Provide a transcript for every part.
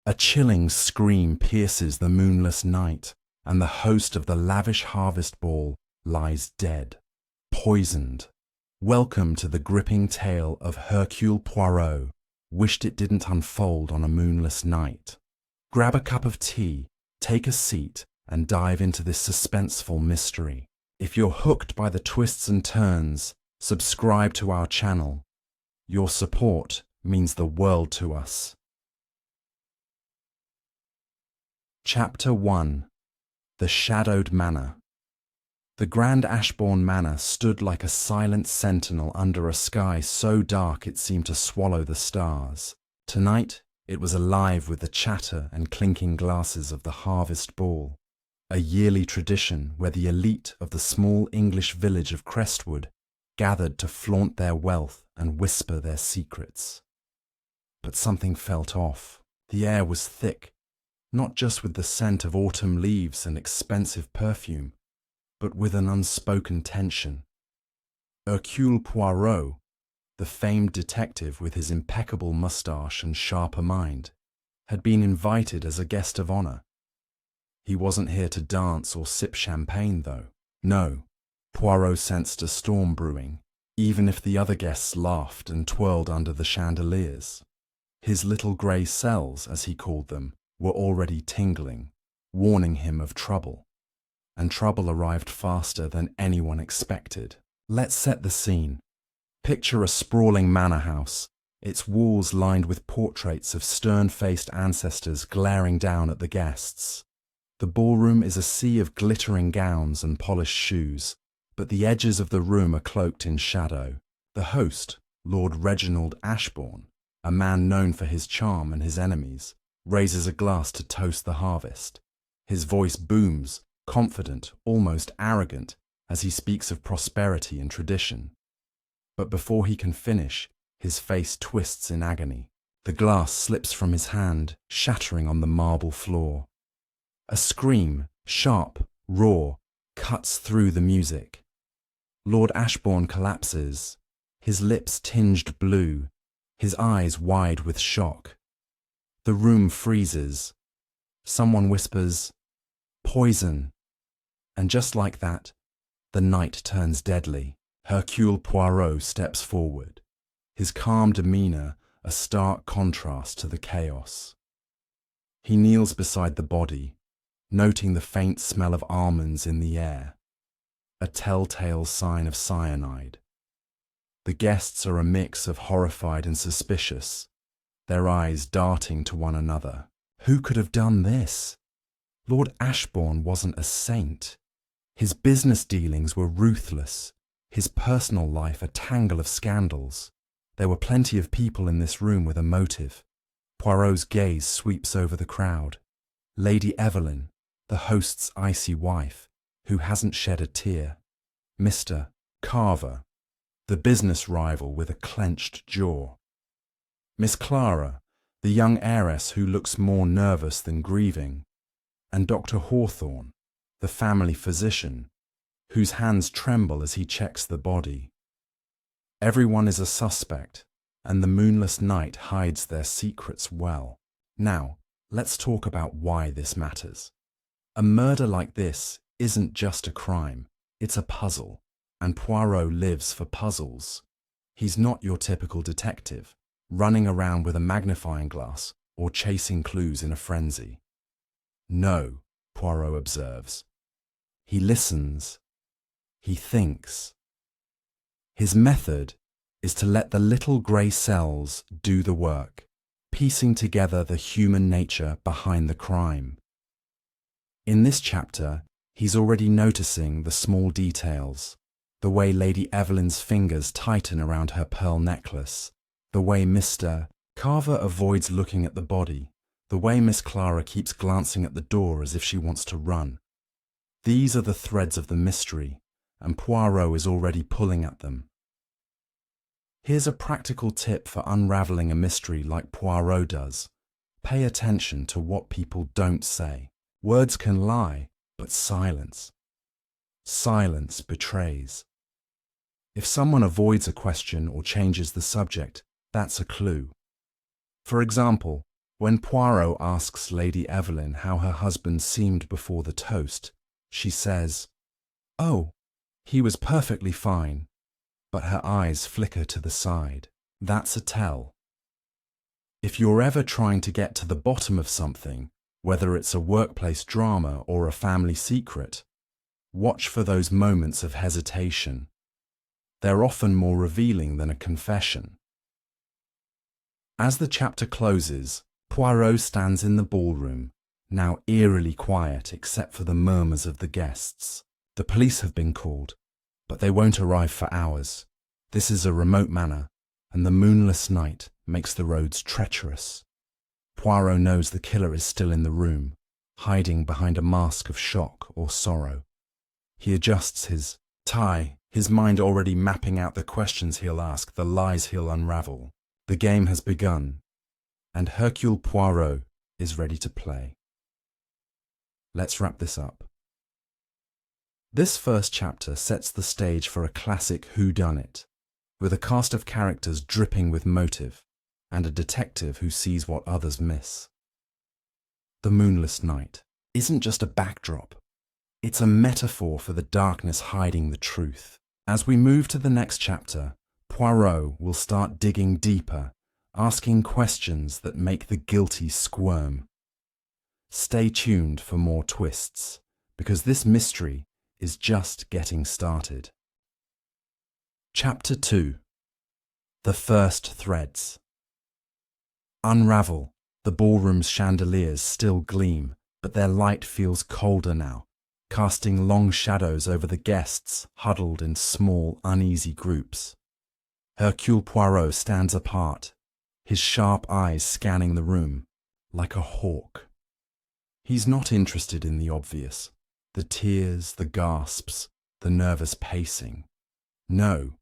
A chilling scream pierces the moonless night, and the host of the lavish harvest ball lies dead, poisoned. Welcome to the gripping tale of Hercule Poirot. Wished it didn't unfold on a moonless night. Grab a cup of tea, take a seat, and dive into this suspenseful mystery. If you're hooked by the twists and turns, subscribe to our channel. Your support means the world to us. Chapter 1. The Shadowed Manor. The Grand Ashbourne Manor stood like a silent sentinel under a sky so dark it seemed to swallow the stars. Tonight it was alive with the chatter and clinking glasses of the Harvest Ball, a yearly tradition where the elite of the small English village of Crestwood gathered to flaunt their wealth and whisper their secrets. But something felt off. The air was thick, not just with the scent of autumn leaves and expensive perfume, but with an unspoken tension. Hercule Poirot, the famed detective with his impeccable moustache and sharper mind, had been invited as a guest of honor. He wasn't here to dance or sip champagne, though. No, Poirot sensed a storm brewing, even if the other guests laughed and twirled under the chandeliers. His little grey cells, as he called them, were already tingling, warning him of trouble. And trouble arrived faster than anyone expected. Let's set the scene. Picture a sprawling manor house, its walls lined with portraits of stern-faced ancestors glaring down at the guests. The ballroom is a sea of glittering gowns and polished shoes, but the edges of the room are cloaked in shadow. The host, Lord Reginald Ashbourne, a man known for his charm and his enemies, raises a glass to toast the harvest. His voice booms, confident, almost arrogant, as he speaks of prosperity and tradition. But before he can finish, his face twists in agony. The glass slips from his hand, shattering on the marble floor. A scream, sharp, raw, cuts through the music. Lord Ashbourne collapses, his lips tinged blue, his eyes wide with shock. The room freezes. Someone whispers, "Poison." And just like that, the night turns deadly. Hercule Poirot steps forward, his calm demeanor a stark contrast to the chaos. He kneels beside the body, noting the faint smell of almonds in the air, a telltale sign of cyanide. The guests are a mix of horrified and suspicious, their eyes darting to one another. Who could have done this? Lord Ashbourne wasn't a saint. His business dealings were ruthless, his personal life a tangle of scandals. There were plenty of people in this room with a motive. Poirot's gaze sweeps over the crowd. Lady Evelyn, the host's icy wife, who hasn't shed a tear. Mr. Carver, the business rival with a clenched jaw. Miss Clara, the young heiress who looks more nervous than grieving. And Dr. Hawthorne, the family physician, whose hands tremble as he checks the body. Everyone is a suspect, and the moonless night hides their secrets well. Now, let's talk about why this matters. A murder like this isn't just a crime, it's a puzzle, and Poirot lives for puzzles. He's not your typical detective, running around with a magnifying glass or chasing clues in a frenzy. No, Poirot observes. He listens. He thinks. His method is to let the little grey cells do the work, piecing together the human nature behind the crime. In this chapter, he's already noticing the small details, the way Lady Evelyn's fingers tighten around her pearl necklace, the way Mr. Carver avoids looking at the body, the way Miss Clara keeps glancing at the door as if she wants to run. These are the threads of the mystery, and Poirot is already pulling at them. Here's a practical tip for unravelling a mystery like Poirot does. Pay attention to what people don't say. Words can lie, but silence betrays. If someone avoids a question or changes the subject, that's a clue. For example, When Poirot asks Lady Evelyn how her husband seemed before the toast, she says, "Oh, he was perfectly fine," but her eyes flicker to the side. That's a tell. If you're ever trying to get to the bottom of something, whether it's a workplace drama or a family secret, watch for those moments of hesitation. They're often more revealing than a confession. As the chapter closes, Poirot stands in the ballroom, now eerily quiet except for the murmurs of the guests. The police have been called, but they won't arrive for hours. This is a remote manor, and the moonless night makes the roads treacherous. Poirot knows the killer is still in the room, hiding behind a mask of shock or sorrow. He adjusts his tie, his mind already mapping out the questions he'll ask, the lies he'll unravel. The game has begun, and Hercule Poirot is ready to play. Let's wrap this up. This first chapter sets the stage for a classic whodunit, with a cast of characters dripping with motive, and a detective who sees what others miss. The moonless night isn't just a backdrop, it's a metaphor for the darkness hiding the truth. As we move to the next chapter, Poirot will start digging deeper, asking questions that make the guilty squirm. Stay tuned for more twists, because this mystery is just getting started. Chapter 2. The First Threads. Unravel. The ballroom's chandeliers still gleam, but their light feels colder now, casting long shadows over the guests huddled in small, uneasy groups. Hercule Poirot stands apart, his sharp eyes scanning the room, like a hawk. He's not interested in the obvious, the tears, the gasps, the nervous pacing. No,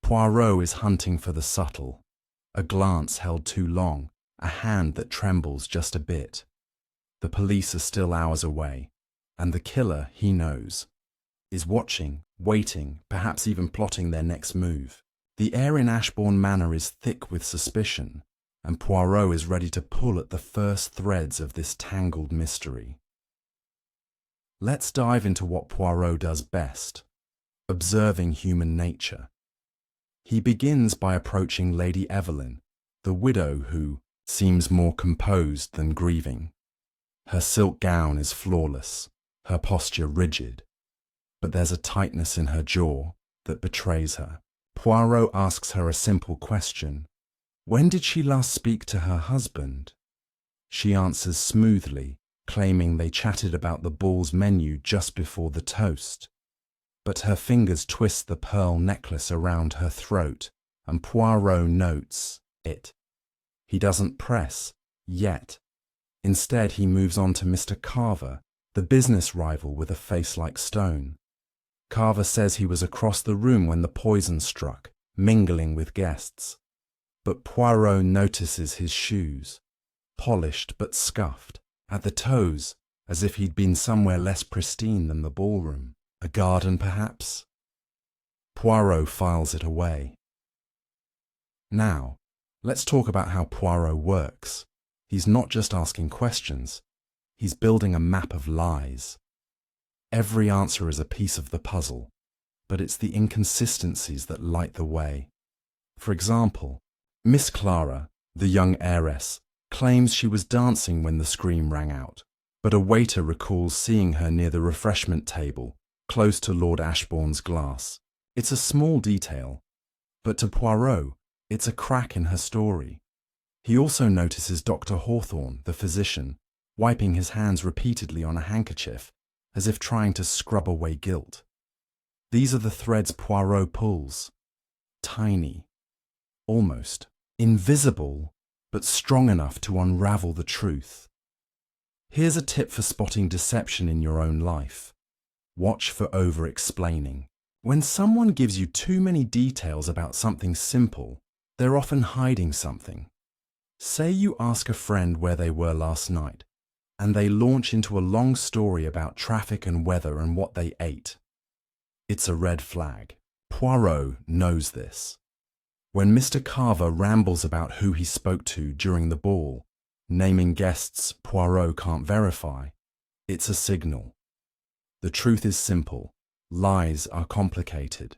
Poirot is hunting for the subtle, a glance held too long, a hand that trembles just a bit. The police are still hours away, and the killer, he knows, is watching, waiting, perhaps even plotting their next move. The air in Ashbourne Manor is thick with suspicion, and Poirot is ready to pull at the first threads of this tangled mystery. Let's dive into what Poirot does best, observing human nature. He begins by approaching Lady Evelyn, the widow who seems more composed than grieving. Her silk gown is flawless, her posture rigid, but there's a tightness in her jaw that betrays her. Poirot asks her a simple question. When did she last speak to her husband? She answers smoothly, claiming they chatted about the ball's menu just before the toast. But her fingers twist the pearl necklace around her throat, and Poirot notes it. He doesn't press, yet. Instead, he moves on to Mr. Carver, the business rival with a face like stone. Carver says he was across the room when the poison struck, mingling with guests. But Poirot notices his shoes, polished but scuffed, at the toes, as if he'd been somewhere less pristine than the ballroom. A garden, perhaps? Poirot files it away. Now, let's talk about how Poirot works. He's not just asking questions, he's building a map of lies. Every answer is a piece of the puzzle, but it's the inconsistencies that light the way. For example, Miss Clara, the young heiress, claims she was dancing when the scream rang out, but a waiter recalls seeing her near the refreshment table, close to Lord Ashbourne's glass. It's a small detail, but to Poirot, it's a crack in her story. He also notices Dr. Hawthorne, the physician, wiping his hands repeatedly on a handkerchief, as if trying to scrub away guilt. These are the threads Poirot pulls. Tiny, almost invisible, but strong enough to unravel the truth. Here's a tip for spotting deception in your own life. Watch for over-explaining. When someone gives you too many details about something simple, they're often hiding something. Say you ask a friend where they were last night, and they launch into a long story about traffic and weather and what they ate. It's a red flag. Poirot knows this. When Mr. Carver rambles about who he spoke to during the ball, naming guests Poirot can't verify. It's a signal. The truth is simple. Lies are complicated.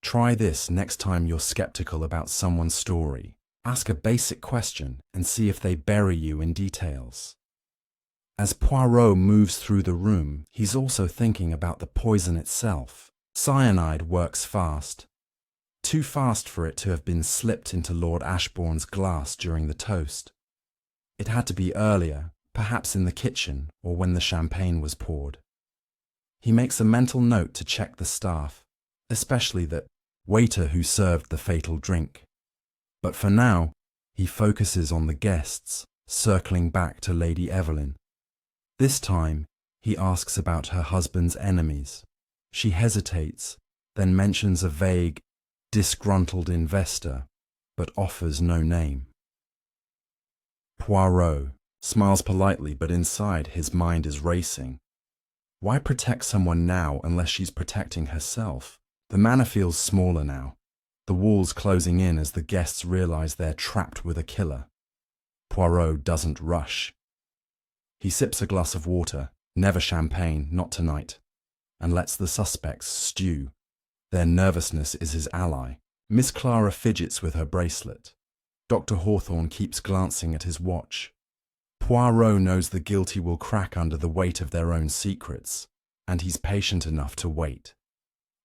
Try this next time you're skeptical about someone's story. Ask a basic question and see if they bury you in details. As Poirot moves through the room, he's also thinking about the poison itself. Cyanide works fast. Too fast for it to have been slipped into Lord Ashbourne's glass during the toast. It had to be earlier, perhaps in the kitchen or when the champagne was poured. He makes a mental note to check the staff, especially the waiter who served the fatal drink. But for now, he focuses on the guests, circling back to Lady Evelyn. This time, he asks about her husband's enemies. She hesitates, then mentions a vague, disgruntled investor, but offers no name. Poirot smiles politely, but inside his mind is racing. Why protect someone now unless she's protecting herself? The manor feels smaller now, the walls closing in as the guests realize they're trapped with a killer. Poirot doesn't rush. He sips a glass of water, never champagne, not tonight, and lets the suspects stew. Their nervousness is his ally. Miss Clara fidgets with her bracelet. Dr. Hawthorne keeps glancing at his watch. Poirot knows the guilty will crack under the weight of their own secrets, and he's patient enough to wait.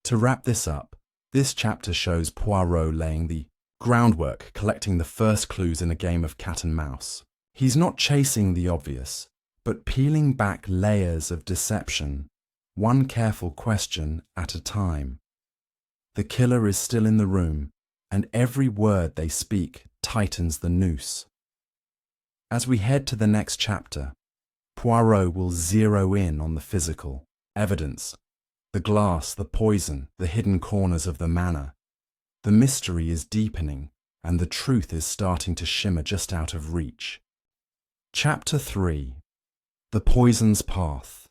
To wrap this up, this chapter shows Poirot laying the groundwork, collecting the first clues in a game of cat and mouse. He's not chasing the obvious, but peeling back layers of deception, one careful question at a time. The killer is still in the room, and every word they speak tightens the noose. As we head to the next chapter, Poirot will zero in on the physical evidence, the glass, the poison, the hidden corners of the manor. The mystery is deepening, and the truth is starting to shimmer just out of reach. Chapter 3. The Poison's Path.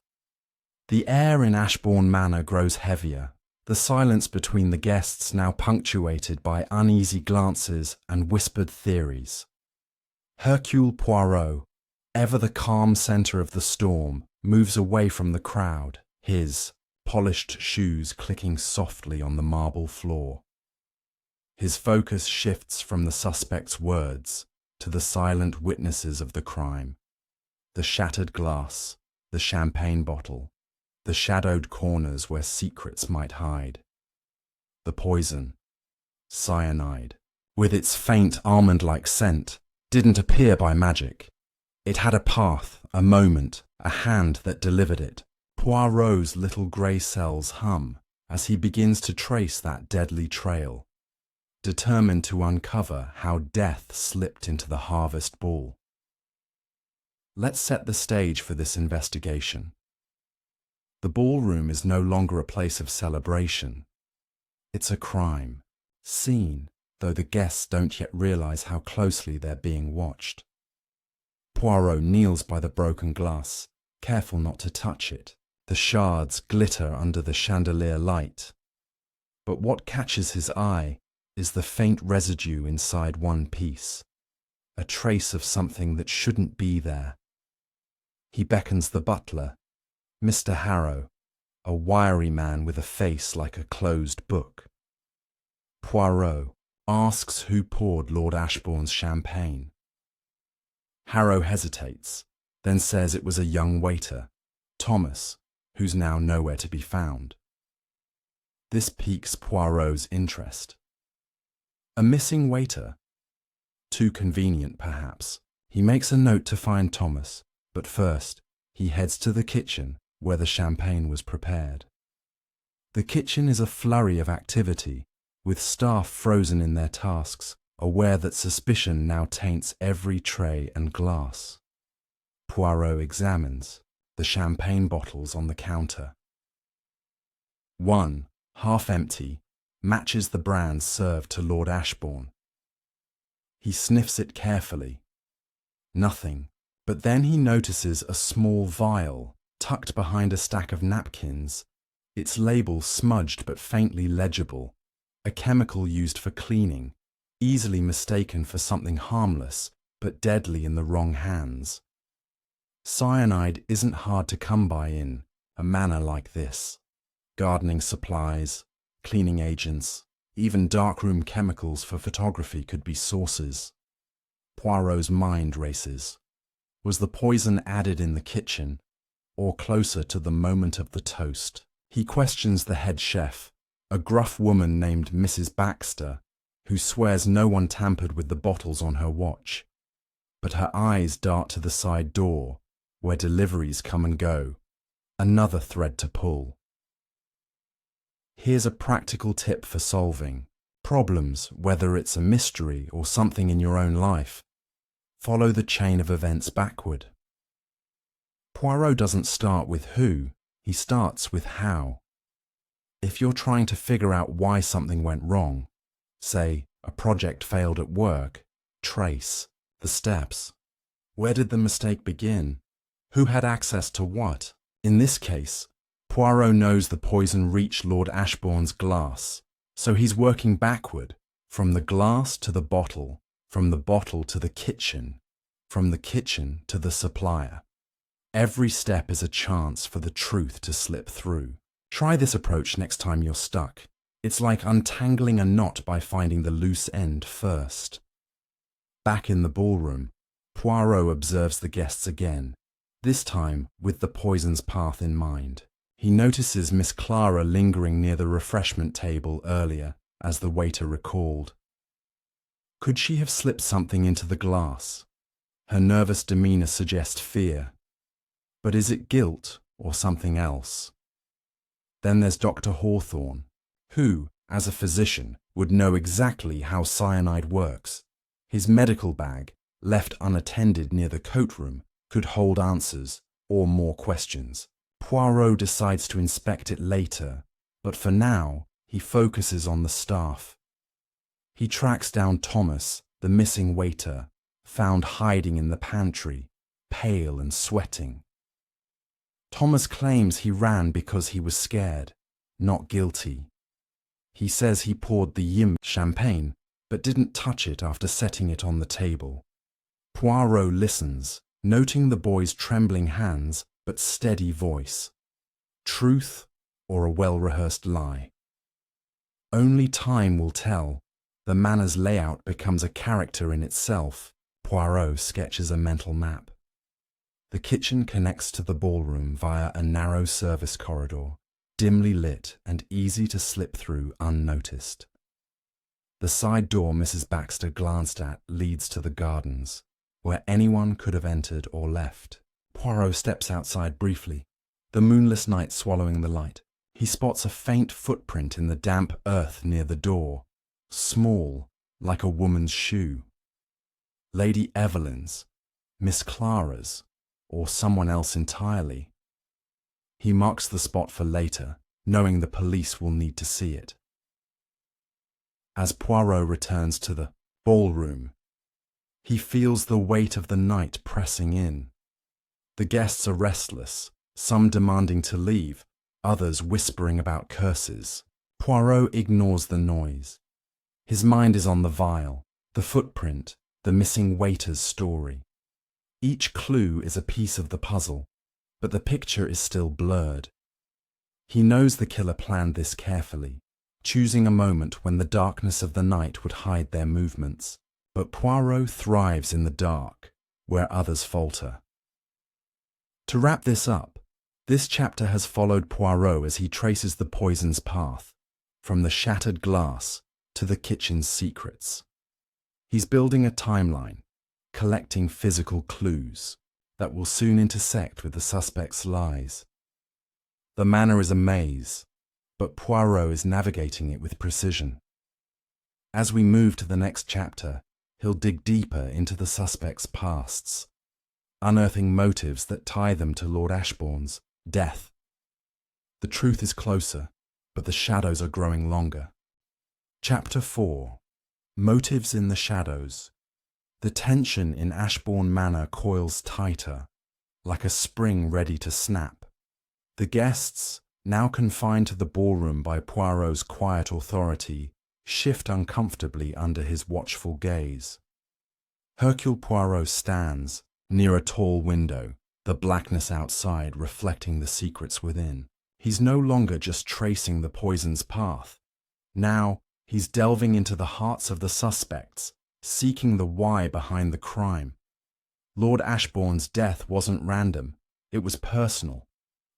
The air in Ashbourne Manor grows heavier, the silence between the guests now punctuated by uneasy glances and whispered theories. Hercule Poirot, ever the calm centre of the storm, moves away from the crowd, his polished shoes clicking softly on the marble floor. His focus shifts from the suspect's words to the silent witnesses of the crime. The shattered glass, the champagne bottle, the shadowed corners where secrets might hide. The poison, cyanide, with its faint almond-like scent, didn't appear by magic. It had a path, a moment, a hand that delivered it. Poirot's little grey cells hum as he begins to trace that deadly trail, determined to uncover how death slipped into the harvest ball. Let's set the stage for this investigation. The ballroom is no longer a place of celebration. It's a crime scene, though the guests don't yet realize how closely they're being watched. Poirot kneels by the broken glass, careful not to touch it. The shards glitter under the chandelier light. But what catches his eye is the faint residue inside one piece, a trace of something that shouldn't be there. He beckons the butler, Mr. Harrow, a wiry man with a face like a closed book. Poirot asks who poured Lord Ashbourne's champagne. Harrow hesitates, then says it was a young waiter, Thomas, who's now nowhere to be found. This piques Poirot's interest. A missing waiter? Too convenient, perhaps. He makes a note to find Thomas, but first he heads to the kitchen where the champagne was prepared. The kitchen is a flurry of activity, with staff frozen in their tasks, aware that suspicion now taints every tray and glass. Poirot examines the champagne bottles on the counter. One, half empty, matches the brand served to Lord Ashbourne. He sniffs it carefully. Nothing, but then he notices a small vial tucked behind a stack of napkins, its label smudged but faintly legible, a chemical used for cleaning, easily mistaken for something harmless but deadly in the wrong hands. Cyanide isn't hard to come by in a manner like this. Gardening supplies, cleaning agents, even darkroom chemicals for photography could be sources. Poirot's mind races. Was the poison added in the kitchen, or closer to the moment of the toast? He questions the head chef, a gruff woman named Mrs. Baxter, who swears no one tampered with the bottles on her watch. But her eyes dart to the side door, where deliveries come and go. Another thread to pull. Here's a practical tip for solving problems, whether it's a mystery or something in your own life. Follow the chain of events backward. Poirot doesn't start with who, he starts with how. If you're trying to figure out why something went wrong, say a project failed at work, trace the steps. Where did the mistake begin? Who had access to what? In this case, Poirot knows the poison reached Lord Ashbourne's glass, so he's working backward, from the glass to the bottle, from the bottle to the kitchen, from the kitchen to the supplier. Every step is a chance for the truth to slip through. Try this approach next time you're stuck. It's like untangling a knot by finding the loose end first. Back in the ballroom, Poirot observes the guests again, this time with the poison's path in mind. He notices Miss Clara lingering near the refreshment table earlier, as the waiter recalled. Could she have slipped something into the glass? Her nervous demeanour suggests fear. But is it guilt or something else? Then there's Dr. Hawthorne, who, as a physician, would know exactly how cyanide works. His medical bag, left unattended near the coat room, could hold answers or more questions. Poirot decides to inspect it later, but for now, he focuses on the staff. He tracks down Thomas, the missing waiter, found hiding in the pantry, pale and sweating. Thomas claims he ran because he was scared, not guilty. He says he poured the Yim champagne, but didn't touch it after setting it on the table. Poirot listens, noting the boy's trembling hands but steady voice. Truth or a well-rehearsed lie? Only time will tell. The manor's layout becomes a character in itself. Poirot sketches a mental map. The kitchen connects to the ballroom via a narrow service corridor, dimly lit and easy to slip through unnoticed. The side door Mrs. Baxter glanced at leads to the gardens, where anyone could have entered or left. Poirot steps outside briefly, the moonless night swallowing the light. He spots a faint footprint in the damp earth near the door, small, like a woman's shoe. Lady Evelyn's, Miss Clara's, or someone else entirely. He marks the spot for later, knowing the police will need to see it. As Poirot returns to the ballroom, he feels the weight of the night pressing in. The guests are restless, some demanding to leave, others whispering about curses. Poirot ignores the noise. His mind is on the vial, the footprint, the missing waiter's story. Each clue is a piece of the puzzle, but the picture is still blurred. He knows the killer planned this carefully, choosing a moment when the darkness of the night would hide their movements. But Poirot thrives in the dark, where others falter. To wrap this up, this chapter has followed Poirot as he traces the poison's path, from the shattered glass to the kitchen's secrets. He's building a timeline, collecting physical clues that will soon intersect with the suspect's lies. The manor is a maze, but Poirot is navigating it with precision. As we move to the next chapter, he'll dig deeper into the suspects' pasts, unearthing motives that tie them to Lord Ashbourne's death. The truth is closer, but the shadows are growing longer. Chapter 4. Motives in the Shadows. The tension in Ashbourne Manor coils tighter, like a spring ready to snap. The guests, now confined to the ballroom by Poirot's quiet authority, shift uncomfortably under his watchful gaze. Hercule Poirot stands near a tall window, the blackness outside reflecting the secrets within. He's no longer just tracing the poison's path. Now, he's delving into the hearts of the suspects, seeking the why behind the crime. Lord Ashbourne's death wasn't random, it was personal.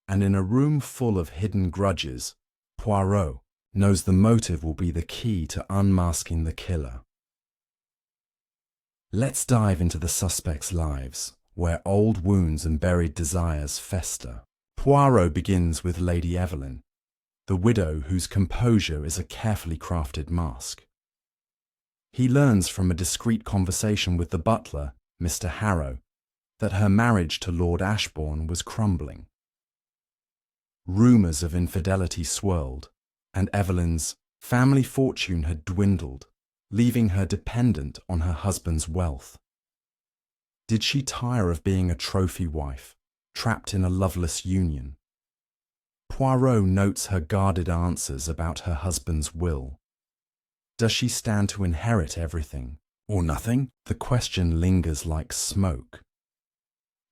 And in a room full of hidden grudges, Poirot knows the motive will be the key to unmasking the killer. Let's dive into the suspects' lives, where old wounds and buried desires fester. Poirot begins with Lady Evelyn, the widow whose composure is a carefully crafted mask. He learns from a discreet conversation with the butler, Mr. Harrow, that her marriage to Lord Ashbourne was crumbling. Rumours of infidelity swirled, and Evelyn's family fortune had dwindled, leaving her dependent on her husband's wealth. Did she tire of being a trophy wife, trapped in a loveless union? Poirot notes her guarded answers about her husband's will. Does she stand to inherit everything, or nothing? The question lingers like smoke.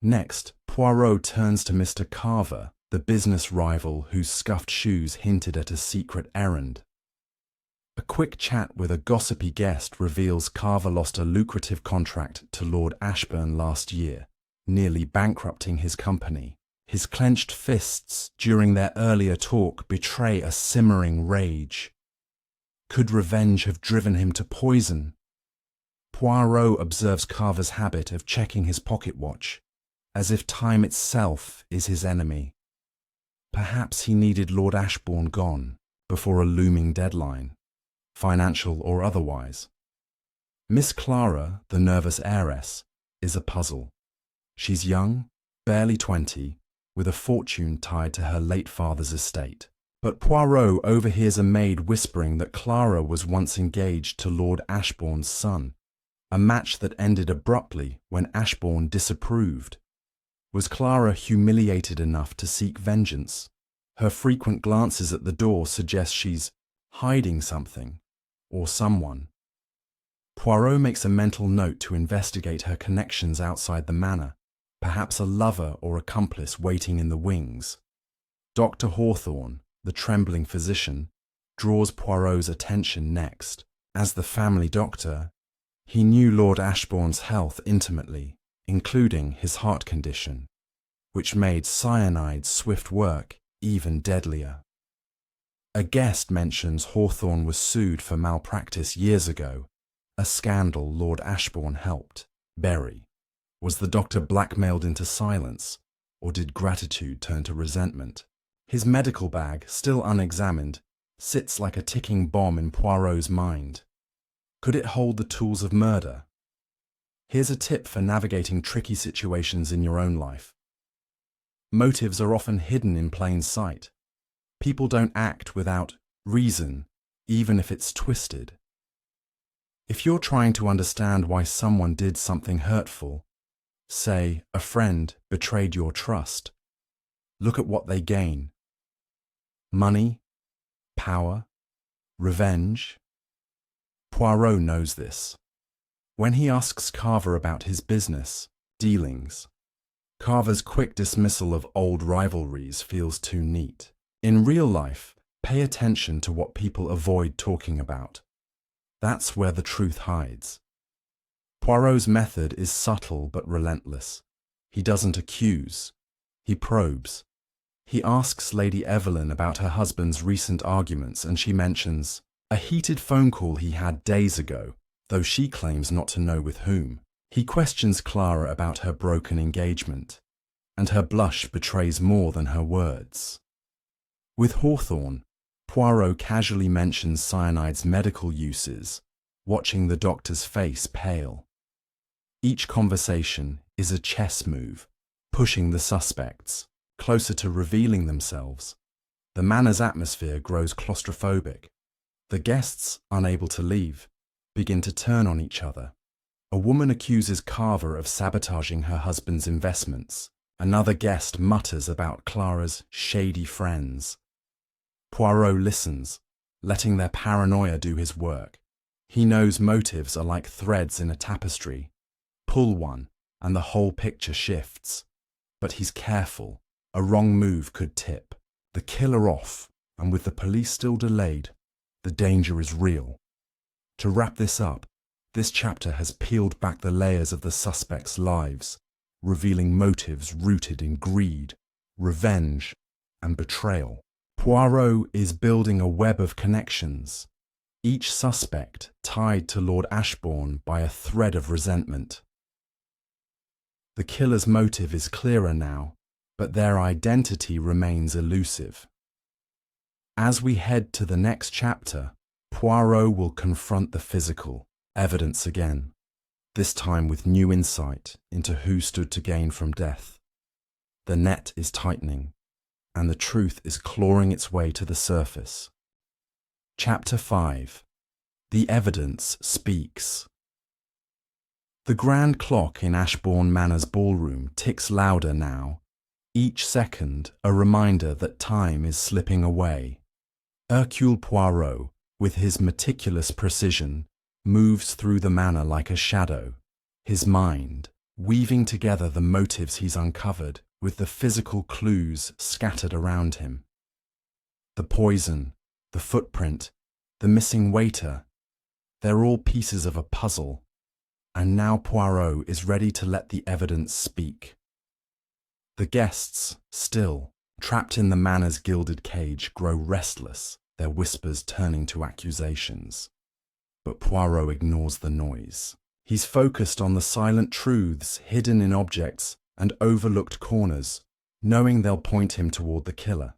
Next, Poirot turns to Mr. Carver, the business rival whose scuffed shoes hinted at a secret errand. A quick chat with a gossipy guest reveals Carver lost a lucrative contract to Lord Ashbourne last year, nearly bankrupting his company. His clenched fists during their earlier talk betray a simmering rage. Could revenge have driven him to poison? Poirot observes Carver's habit of checking his pocket watch, as if time itself is his enemy. Perhaps he needed Lord Ashbourne gone before a looming deadline, financial or otherwise. Miss Clara, the nervous heiress, is a puzzle. She's young, barely 20, with a fortune tied to her late father's estate. But Poirot overhears a maid whispering that Clara was once engaged to Lord Ashbourne's son, a match that ended abruptly when Ashbourne disapproved. Was Clara humiliated enough to seek vengeance? Her frequent glances at the door suggest she's hiding something, or someone. Poirot makes a mental note to investigate her connections outside the manor, perhaps a lover or accomplice waiting in the wings. Dr. Hawthorne, the trembling physician, draws Poirot's attention next. As the family doctor, he knew Lord Ashbourne's health intimately, including his heart condition, which made cyanide's swift work even deadlier. A guest mentions Hawthorne was sued for malpractice years ago, a scandal Lord Ashbourne helped bury. Was the doctor blackmailed into silence, or did gratitude turn to resentment? His medical bag, still unexamined, sits like a ticking bomb in Poirot's mind. Could it hold the tools of murder? Here's a tip for navigating tricky situations in your own life. Motives are often hidden in plain sight. People don't act without reason, even if it's twisted. If you're trying to understand why someone did something hurtful, say a friend betrayed your trust, look at what they gain. Money, power, revenge. Poirot knows this. When he asks Carver about his business dealings, Carver's quick dismissal of old rivalries feels too neat. In real life, pay attention to what people avoid talking about. That's where the truth hides. Poirot's method is subtle but relentless. He doesn't accuse, he probes. He asks Lady Evelyn about her husband's recent arguments, and she mentions a heated phone call he had days ago, though she claims not to know with whom. He questions Clara about her broken engagement, and her blush betrays more than her words. With Hawthorne, Poirot casually mentions cyanide's medical uses, watching the doctor's face pale. Each conversation is a chess move, pushing the suspects closer to revealing themselves. The manor's atmosphere grows claustrophobic. The guests, unable to leave, begin to turn on each other. A woman accuses Carver of sabotaging her husband's investments. Another guest mutters about Clara's shady friends. Poirot listens, letting their paranoia do his work. He knows motives are like threads in a tapestry. Pull one, and the whole picture shifts. But he's careful. A wrong move could tip the killer off, and with the police still delayed, the danger is real. To wrap this up, this chapter has peeled back the layers of the suspects' lives, revealing motives rooted in greed, revenge, and betrayal. Poirot is building a web of connections, each suspect tied to Lord Ashbourne by a thread of resentment. The killer's motive is clearer now, but their identity remains elusive. As we head to the next chapter, Poirot will confront the physical evidence again, this time with new insight into who stood to gain from death. The net is tightening, and the truth is clawing its way to the surface. Chapter 5. The Evidence Speaks. The grand clock in Ashbourne Manor's ballroom ticks louder now, each second a reminder that time is slipping away. Hercule Poirot, with his meticulous precision, moves through the manor like a shadow, his mind weaving together the motives he's uncovered with the physical clues scattered around him. The poison, the footprint, the missing waiter, they're all pieces of a puzzle, and now Poirot is ready to let the evidence speak. The guests, still, trapped in the manor's gilded cage, grow restless, their whispers turning to accusations. But Poirot ignores the noise. He's focused on the silent truths hidden in objects and overlooked corners, knowing they'll point him toward the killer.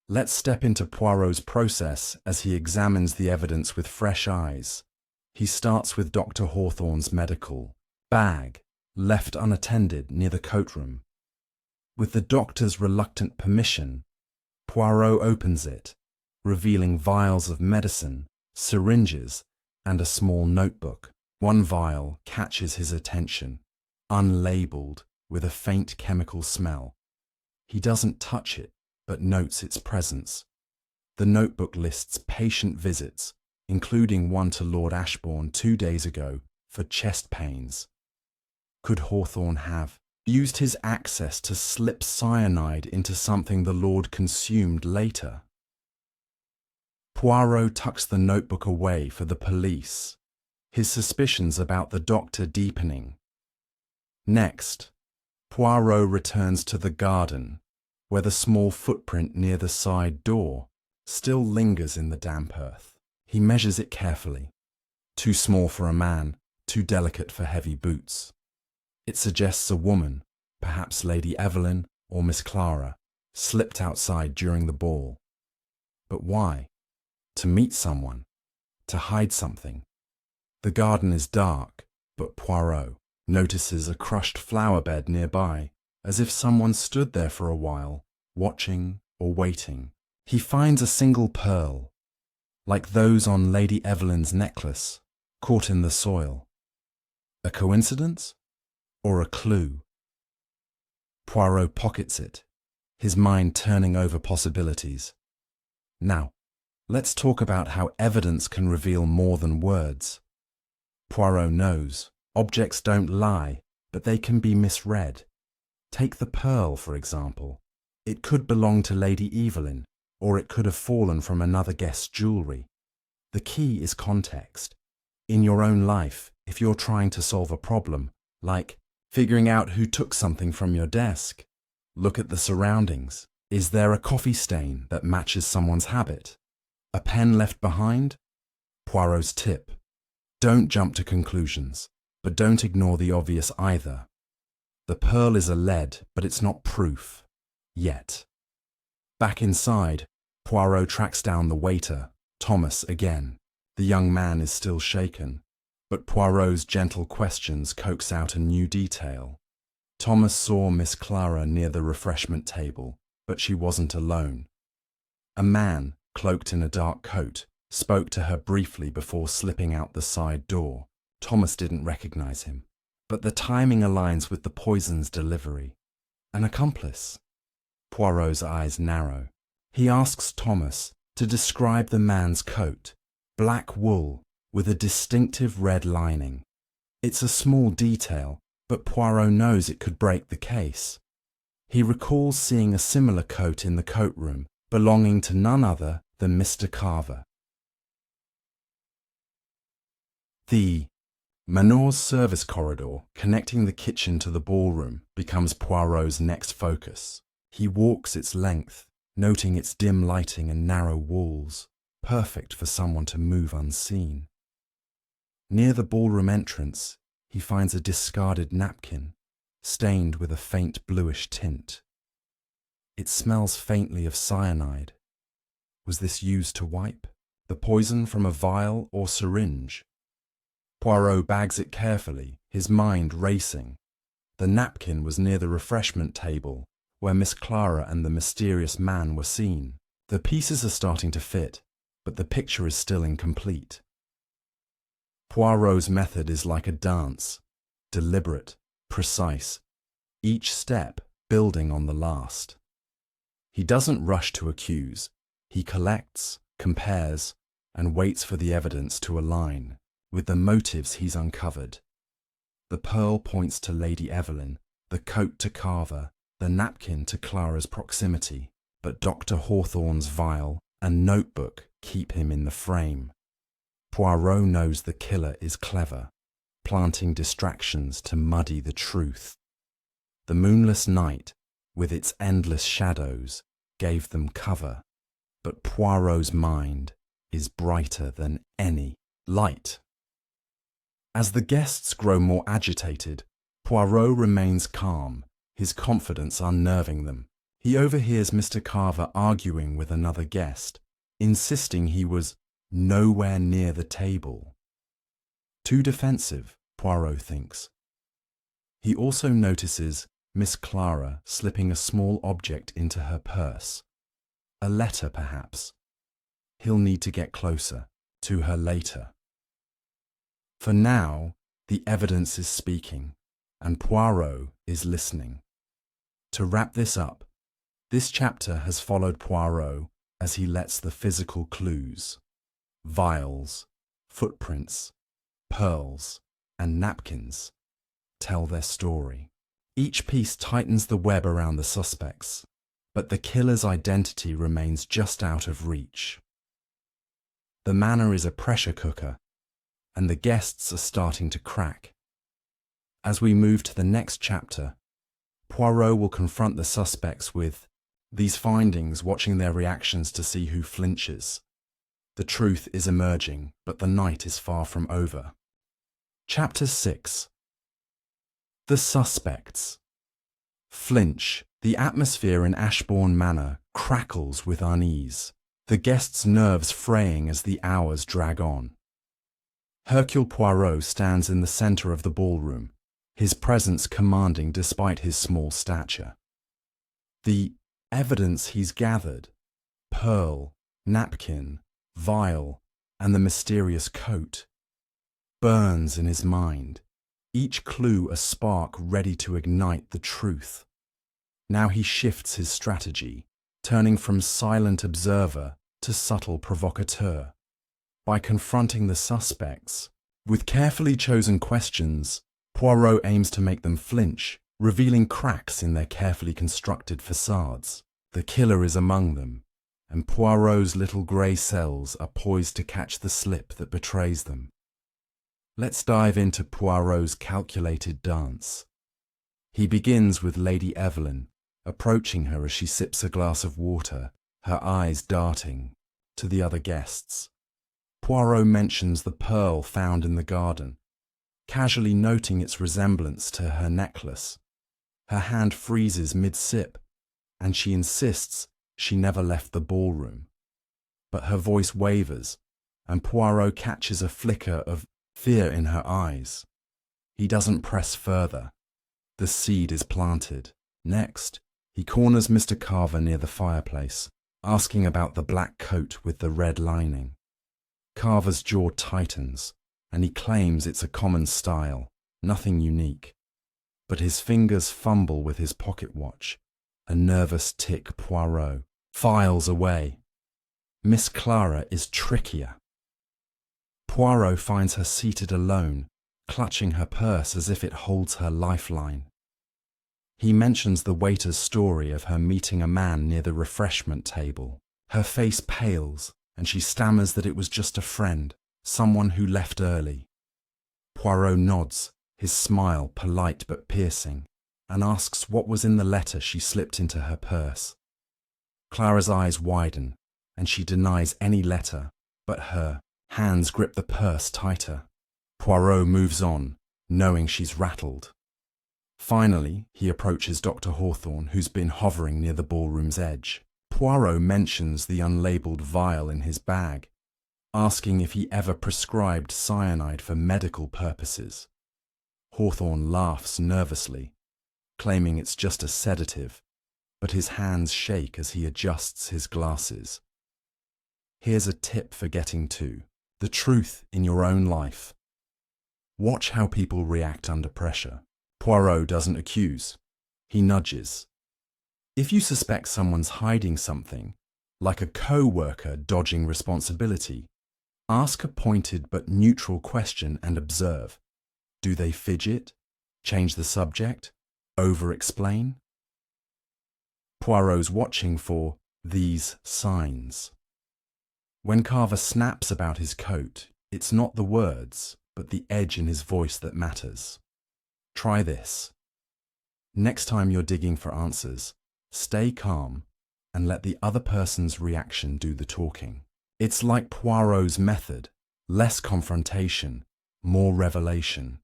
Let's step into Poirot's process as he examines the evidence with fresh eyes. He starts with Dr. Hawthorne's medical bag, left unattended near the coat room. With the doctor's reluctant permission, Poirot opens it, revealing vials of medicine, syringes, and a small notebook. One vial catches his attention, unlabeled, with a faint chemical smell. He doesn't touch it, but notes its presence. The notebook lists patient visits, including one to Lord Ashbourne 2 days ago for chest pains. Could Hawthorne have used his access to slip cyanide into something the Lord consumed later? Poirot tucks the notebook away for the police, his suspicions about the doctor deepening. Next, Poirot returns to the garden, where the small footprint near the side door still lingers in the damp earth. He measures it carefully. Too small for a man, too delicate for heavy boots. It suggests a woman, perhaps Lady Evelyn or Miss Clara, slipped outside during the ball. But why? To meet someone? To hide something? The garden is dark, but Poirot notices a crushed flower bed nearby, as if someone stood there for a while, watching or waiting. He finds a single pearl, like those on Lady Evelyn's necklace, caught in the soil. A coincidence? Or a clue? Poirot pockets it, his mind turning over possibilities. Now, let's talk about how evidence can reveal more than words. Poirot knows objects don't lie, but they can be misread. Take the pearl, for example. It could belong to Lady Evelyn, or it could have fallen from another guest's jewellery. The key is context. In your own life, if you're trying to solve a problem, like figuring out who took something from your desk, look at the surroundings. Is there a coffee stain that matches someone's habit? A pen left behind? Poirot's tip: don't jump to conclusions, but don't ignore the obvious either. The pearl is a lead, but it's not proof. Yet. Back inside, Poirot tracks down the waiter, Thomas again. The young man is still shaken, but Poirot's gentle questions coax out a new detail. Thomas saw Miss Clara near the refreshment table, but she wasn't alone. A man, cloaked in a dark coat, spoke to her briefly before slipping out the side door. Thomas didn't recognize him, but the timing aligns with the poison's delivery. An accomplice? Poirot's eyes narrow. He asks Thomas to describe the man's coat, black wool with a distinctive red lining. It's a small detail, but Poirot knows it could break the case. He recalls seeing a similar coat in the coat room, belonging to none other than Mr. Carver. The Manoir's service corridor, connecting the kitchen to the ballroom, becomes Poirot's next focus. He walks its length, noting its dim lighting and narrow walls, perfect for someone to move unseen. Near the ballroom entrance, he finds a discarded napkin, stained with a faint bluish tint. It smells faintly of cyanide. Was this used to wipe? The poison from a vial or syringe? Poirot bags it carefully, his mind racing. The napkin was near the refreshment table, where Miss Clara and the mysterious man were seen. The pieces are starting to fit, but the picture is still incomplete. Poirot's method is like a dance, deliberate, precise, each step building on the last. He doesn't rush to accuse. He collects, compares, and waits for the evidence to align with the motives he's uncovered. The pearl points to Lady Evelyn, the coat to Carver, the napkin to Clara's proximity, but Dr. Hawthorne's vial and notebook keep him in the frame. Poirot knows the killer is clever, planting distractions to muddy the truth. The moonless night, with its endless shadows, gave them cover, but Poirot's mind is brighter than any light. As the guests grow more agitated, Poirot remains calm, his confidence unnerving them. He overhears Mr. Carver arguing with another guest, insisting he was nowhere near the table. Too defensive, Poirot thinks. He also notices Miss Clara slipping a small object into her purse. A letter, perhaps. He'll need to get closer, to her later. For now, the evidence is speaking, and Poirot is listening. To wrap this up, this chapter has followed Poirot as he lets the physical clues, vials, footprints, pearls, and napkins, tell their story. Each piece tightens the web around the suspects, but the killer's identity remains just out of reach. The manor is a pressure cooker, and the guests are starting to crack. As we move to the next chapter, Poirot will confront the suspects with these findings, watching their reactions to see who flinches. The truth is emerging, but the night is far from over. Chapter 6. The Suspects. Flinch. The atmosphere in Ashbourne Manor crackles with unease, the guests' nerves fraying as the hours drag on. Hercule Poirot stands in the centre of the ballroom, his presence commanding despite his small stature. The evidence he's gathered, pearl, napkin, vial, and the mysterious coat, burns in his mind, each clue a spark ready to ignite the truth. Now he shifts his strategy, turning from silent observer to subtle provocateur. By confronting the suspects with carefully chosen questions, Poirot aims to make them flinch, revealing cracks in their carefully constructed facades. The killer is among them, and Poirot's little grey cells are poised to catch the slip that betrays them. Let's dive into Poirot's calculated dance. He begins with Lady Evelyn, approaching her as she sips a glass of water, her eyes darting to the other guests. Poirot mentions the pearl found in the garden, casually noting its resemblance to her necklace. Her hand freezes mid-sip, and she insists she never left the ballroom. But her voice wavers, and Poirot catches a flicker of fear in her eyes. He doesn't press further. The seed is planted. Next, he corners Mr. Carver near the fireplace, asking about the black coat with the red lining. Carver's jaw tightens, and he claims it's a common style, nothing unique. But his fingers fumble with his pocket watch, a nervous tick Poirot files away. Miss Clara is trickier. Poirot finds her seated alone, clutching her purse as if it holds her lifeline. He mentions the waiter's story of her meeting a man near the refreshment table. Her face pales, and she stammers that it was just a friend, someone who left early. Poirot nods, his smile polite but piercing, and asks what was in the letter she slipped into her purse. Clara's eyes widen, and she denies any letter, but her hands grip the purse tighter. Poirot moves on, knowing she's rattled. Finally, he approaches Dr. Hawthorne, who's been hovering near the ballroom's edge. Poirot mentions the unlabeled vial in his bag, asking if he ever prescribed cyanide for medical purposes. Hawthorne laughs nervously, claiming it's just a sedative, but his hands shake as he adjusts his glasses. Here's a tip for getting to the truth in your own life. Watch how people react under pressure. Poirot doesn't accuse. He nudges. If you suspect someone's hiding something, like a co-worker dodging responsibility, ask a pointed but neutral question and observe. Do they fidget, change the subject, over-explain? Poirot's watching for these signs. When Carver snaps about his coat, it's not the words, but the edge in his voice that matters. Try this. Next time you're digging for answers, stay calm and let the other person's reaction do the talking. It's like Poirot's method: less confrontation, more revelation.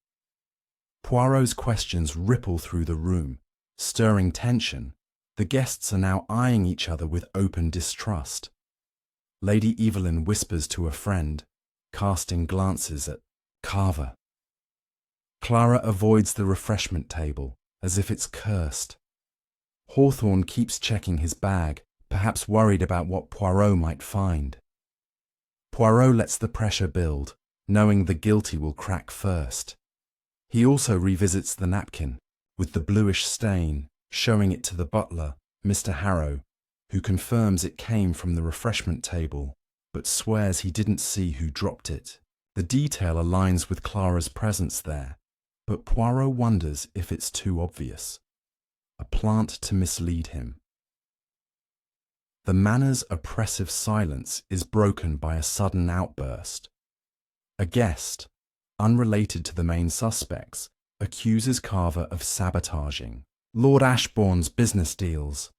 Poirot's questions ripple through the room, stirring tension. The guests are now eyeing each other with open distrust. Lady Evelyn whispers to a friend, casting glances at Carver. Clara avoids the refreshment table, as if it's cursed. Hawthorne keeps checking his bag, perhaps worried about what Poirot might find. Poirot lets the pressure build, knowing the guilty will crack first. He also revisits the napkin, with the bluish stain, showing it to the butler, Mr. Harrow, who confirms it came from the refreshment table, but swears he didn't see who dropped it. The detail aligns with Clara's presence there, but Poirot wonders if it's too obvious. A plant to mislead him. The manor's oppressive silence is broken by a sudden outburst. A guest, unrelated to the main suspects, accuses Carver of sabotaging Lord Ashbourne's business deals,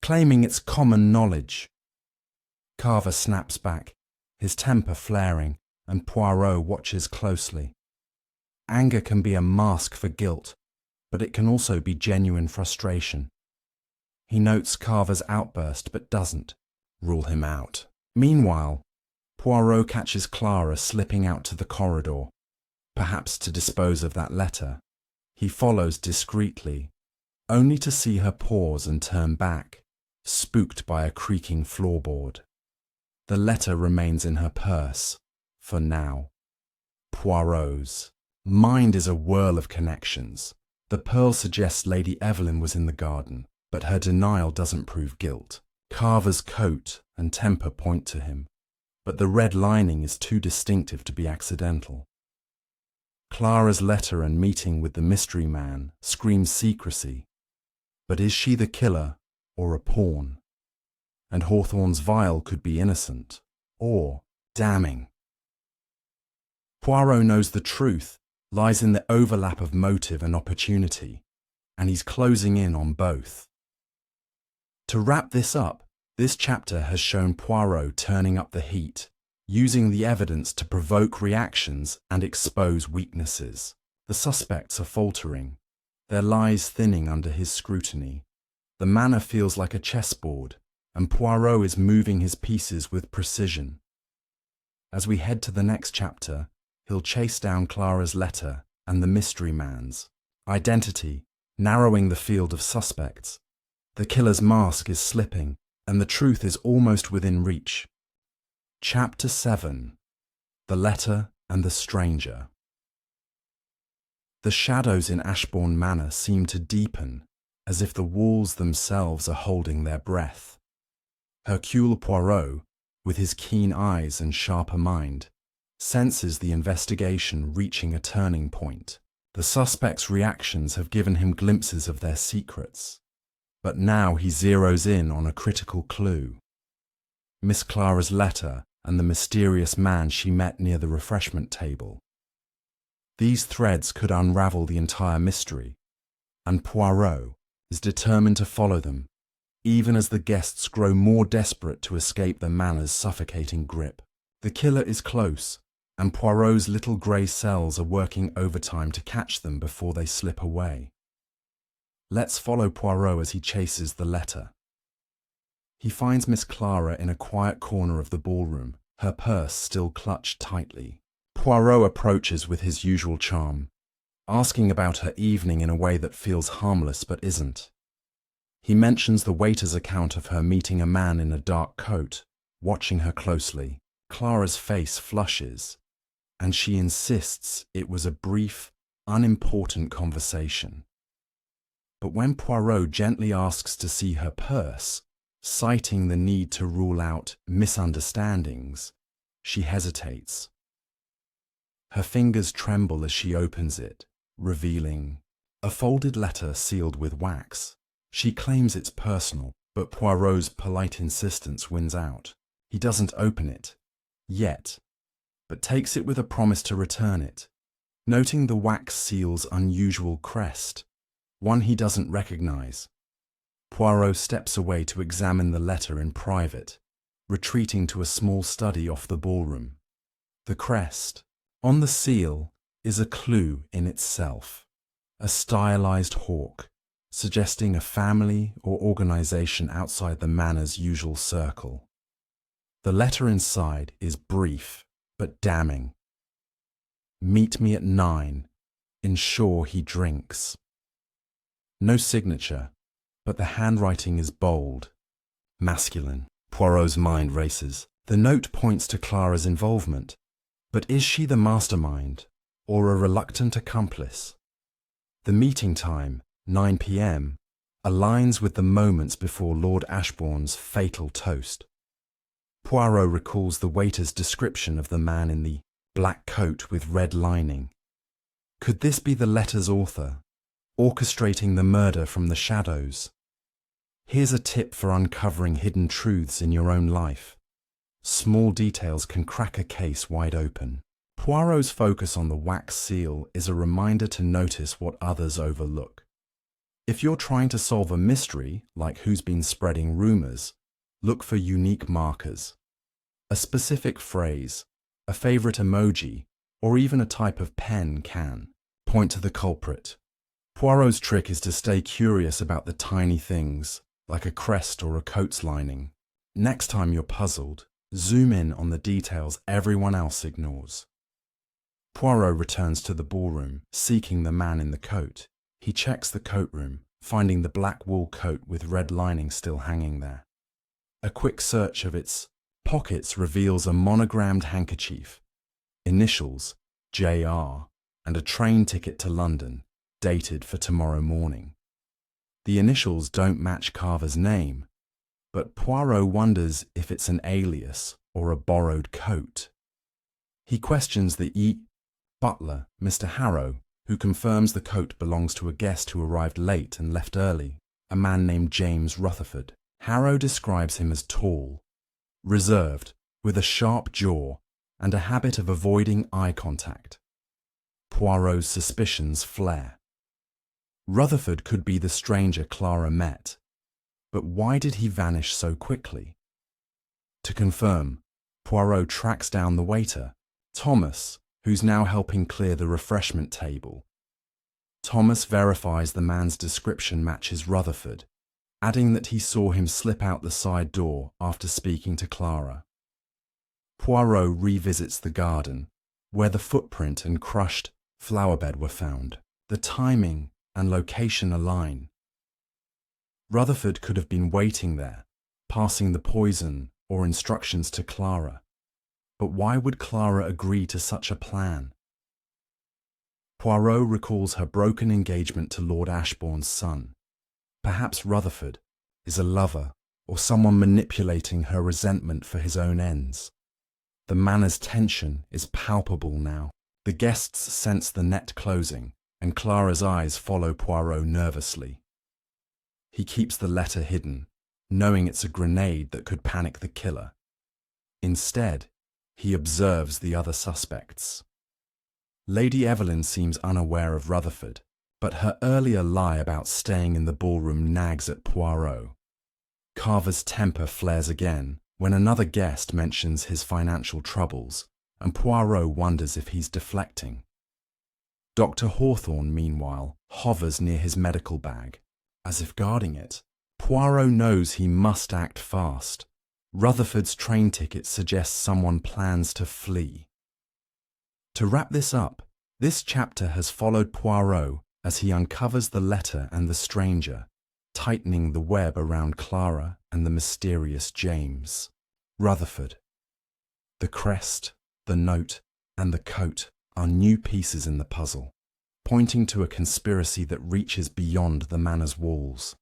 claiming it's common knowledge. Carver snaps back, his temper flaring, and Poirot watches closely. Anger can be a mask for guilt, but it can also be genuine frustration. He notes Carver's outburst but doesn't rule him out. Meanwhile, Poirot catches Clara slipping out to the corridor, perhaps to dispose of that letter. He follows discreetly, only to see her pause and turn back, spooked by a creaking floorboard. The letter remains in her purse, for now. Poirot's mind is a whirl of connections. The pearl suggests Lady Evelyn was in the garden, but her denial doesn't prove guilt. Carver's coat and temper point to him, but the red lining is too distinctive to be accidental. Clara's letter and meeting with the mystery man screams secrecy, but is she the killer or a pawn? And Hawthorne's vial could be innocent or damning. Poirot knows the truth lies in the overlap of motive and opportunity, and he's closing in on both. To wrap this up, this chapter has shown Poirot turning up the heat, using the evidence to provoke reactions and expose weaknesses. The suspects are faltering, their lies thinning under his scrutiny. The manor feels like a chessboard, and Poirot is moving his pieces with precision. As we head to the next chapter, he'll chase down Clara's letter and the mystery man's identity, narrowing the field of suspects. The killer's mask is slipping, and the truth is almost within reach. Chapter 7: The Letter and the Stranger. The shadows in Ashbourne Manor seem to deepen, as if the walls themselves are holding their breath. Hercule Poirot, with his keen eyes and sharper mind, senses the investigation reaching a turning point. The suspects' reactions have given him glimpses of their secrets. But now he zeroes in on a critical clue: Miss Clara's letter and the mysterious man she met near the refreshment table. These threads could unravel the entire mystery, and Poirot is determined to follow them, even as the guests grow more desperate to escape the manor's suffocating grip. The killer is close, and Poirot's little grey cells are working overtime to catch them before they slip away. Let's follow Poirot as he chases the letter. He finds Miss Clara in a quiet corner of the ballroom, her purse still clutched tightly. Poirot approaches with his usual charm, asking about her evening in a way that feels harmless but isn't. He mentions the waiter's account of her meeting a man in a dark coat, watching her closely. Clara's face flushes, and she insists it was a brief, unimportant conversation. But when Poirot gently asks to see her purse, citing the need to rule out misunderstandings, she hesitates. Her fingers tremble as she opens it, revealing a folded letter sealed with wax. She claims it's personal, but Poirot's polite insistence wins out. He doesn't open it, yet, but takes it with a promise to return it, noting the wax seal's unusual crest, one he doesn't recognize. Poirot steps away to examine the letter in private, retreating to a small study off the ballroom. The crest on the seal is a clue in itself, a stylized hawk, suggesting a family or organization outside the manor's usual circle. The letter inside is brief but damning. Meet me at 9. Ensure he drinks. No signature, but the handwriting is bold, masculine. Poirot's mind races. The note points to Clara's involvement, but is she the mastermind or a reluctant accomplice? The meeting time, 9 p.m., aligns with the moments before Lord Ashbourne's fatal toast. Poirot recalls the waiter's description of the man in the black coat with red lining. Could this be the letter's author, orchestrating the murder from the shadows? Here's a tip for uncovering hidden truths in your own life. Small details can crack a case wide open. Poirot's focus on the wax seal is a reminder to notice what others overlook. If you're trying to solve a mystery, like who's been spreading rumors, look for unique markers. A specific phrase, a favorite emoji, or even a type of pen can point to the culprit. Poirot's trick is to stay curious about the tiny things, like a crest or a coat's lining. Next time you're puzzled, zoom in on the details everyone else ignores. Poirot returns to the ballroom, seeking the man in the coat. He checks the coat room, finding the black wool coat with red lining still hanging there. A quick search of its pockets reveals a monogrammed handkerchief, initials JR, and a train ticket to London, dated for tomorrow morning. The initials don't match Carver's name, but Poirot wonders if it's an alias or a borrowed coat. He questions the butler, Mr. Harrow, who confirms the coat belongs to a guest who arrived late and left early, a man named James Rutherford. Harrow describes him as tall, reserved, with a sharp jaw and a habit of avoiding eye contact. Poirot's suspicions flare. Rutherford could be the stranger Clara met, but why did he vanish so quickly? To confirm, Poirot tracks down the waiter, Thomas, who's now helping clear the refreshment table. Thomas verifies the man's description matches Rutherford, adding that he saw him slip out the side door after speaking to Clara. Poirot revisits the garden, where the footprint and crushed flowerbed were found. The timing and location align. Rutherford could have been waiting there, passing the poison or instructions to Clara. But why would Clara agree to such a plan? Poirot recalls her broken engagement to Lord Ashbourne's son. Perhaps Rutherford is a lover or someone manipulating her resentment for his own ends. The manor's tension is palpable now. The guests sense the net closing, and Clara's eyes follow Poirot nervously. He keeps the letter hidden, knowing it's a grenade that could panic the killer. Instead, he observes the other suspects. Lady Evelyn seems unaware of Rutherford, but her earlier lie about staying in the ballroom nags at Poirot. Carver's temper flares again when another guest mentions his financial troubles, and Poirot wonders if he's deflecting. Dr. Hawthorne, meanwhile, hovers near his medical bag, as if guarding it. Poirot knows he must act fast. Rutherford's train ticket suggests someone plans to flee. To wrap this up, this chapter has followed Poirot as he uncovers the letter and the stranger, tightening the web around Clara and the mysterious James. Rutherford. The crest, the note, and the coat are new pieces in the puzzle, pointing to a conspiracy that reaches beyond the manor's walls.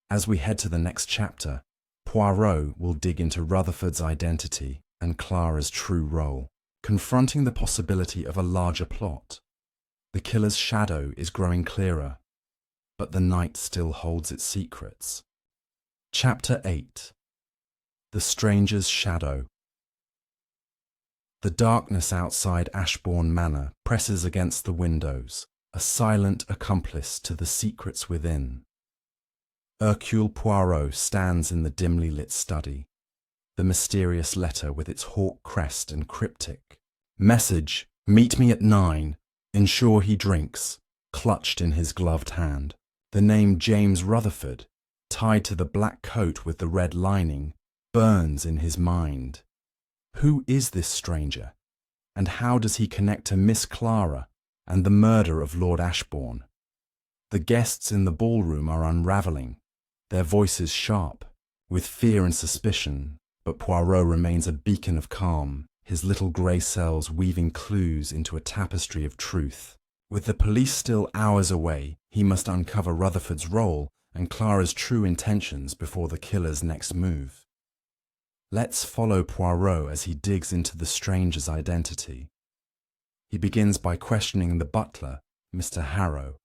As we head to the next chapter, Poirot will dig into Rutherford's identity and Clara's true role, confronting the possibility of a larger plot. The killer's shadow is growing clearer, but the night still holds its secrets. Chapter 8. The Stranger's Shadow. The darkness outside Ashbourne Manor presses against the windows, a silent accomplice to the secrets within. Hercule Poirot stands in the dimly lit study, the mysterious letter with its hawk crest and cryptic message, "Meet me at 9, ensure he drinks," clutched in his gloved hand. The name James Rutherford, tied to the black coat with the red lining, burns in his mind. Who is this stranger, and how does he connect to Miss Clara and the murder of Lord Ashbourne? The guests in the ballroom are unravelling, their voices sharp, with fear and suspicion, but Poirot remains a beacon of calm, his little grey cells weaving clues into a tapestry of truth. With the police still hours away, he must uncover Rutherford's role and Clara's true intentions before the killer's next move. Let's follow Poirot as he digs into the stranger's identity. He begins by questioning the butler, Mr. Harrow,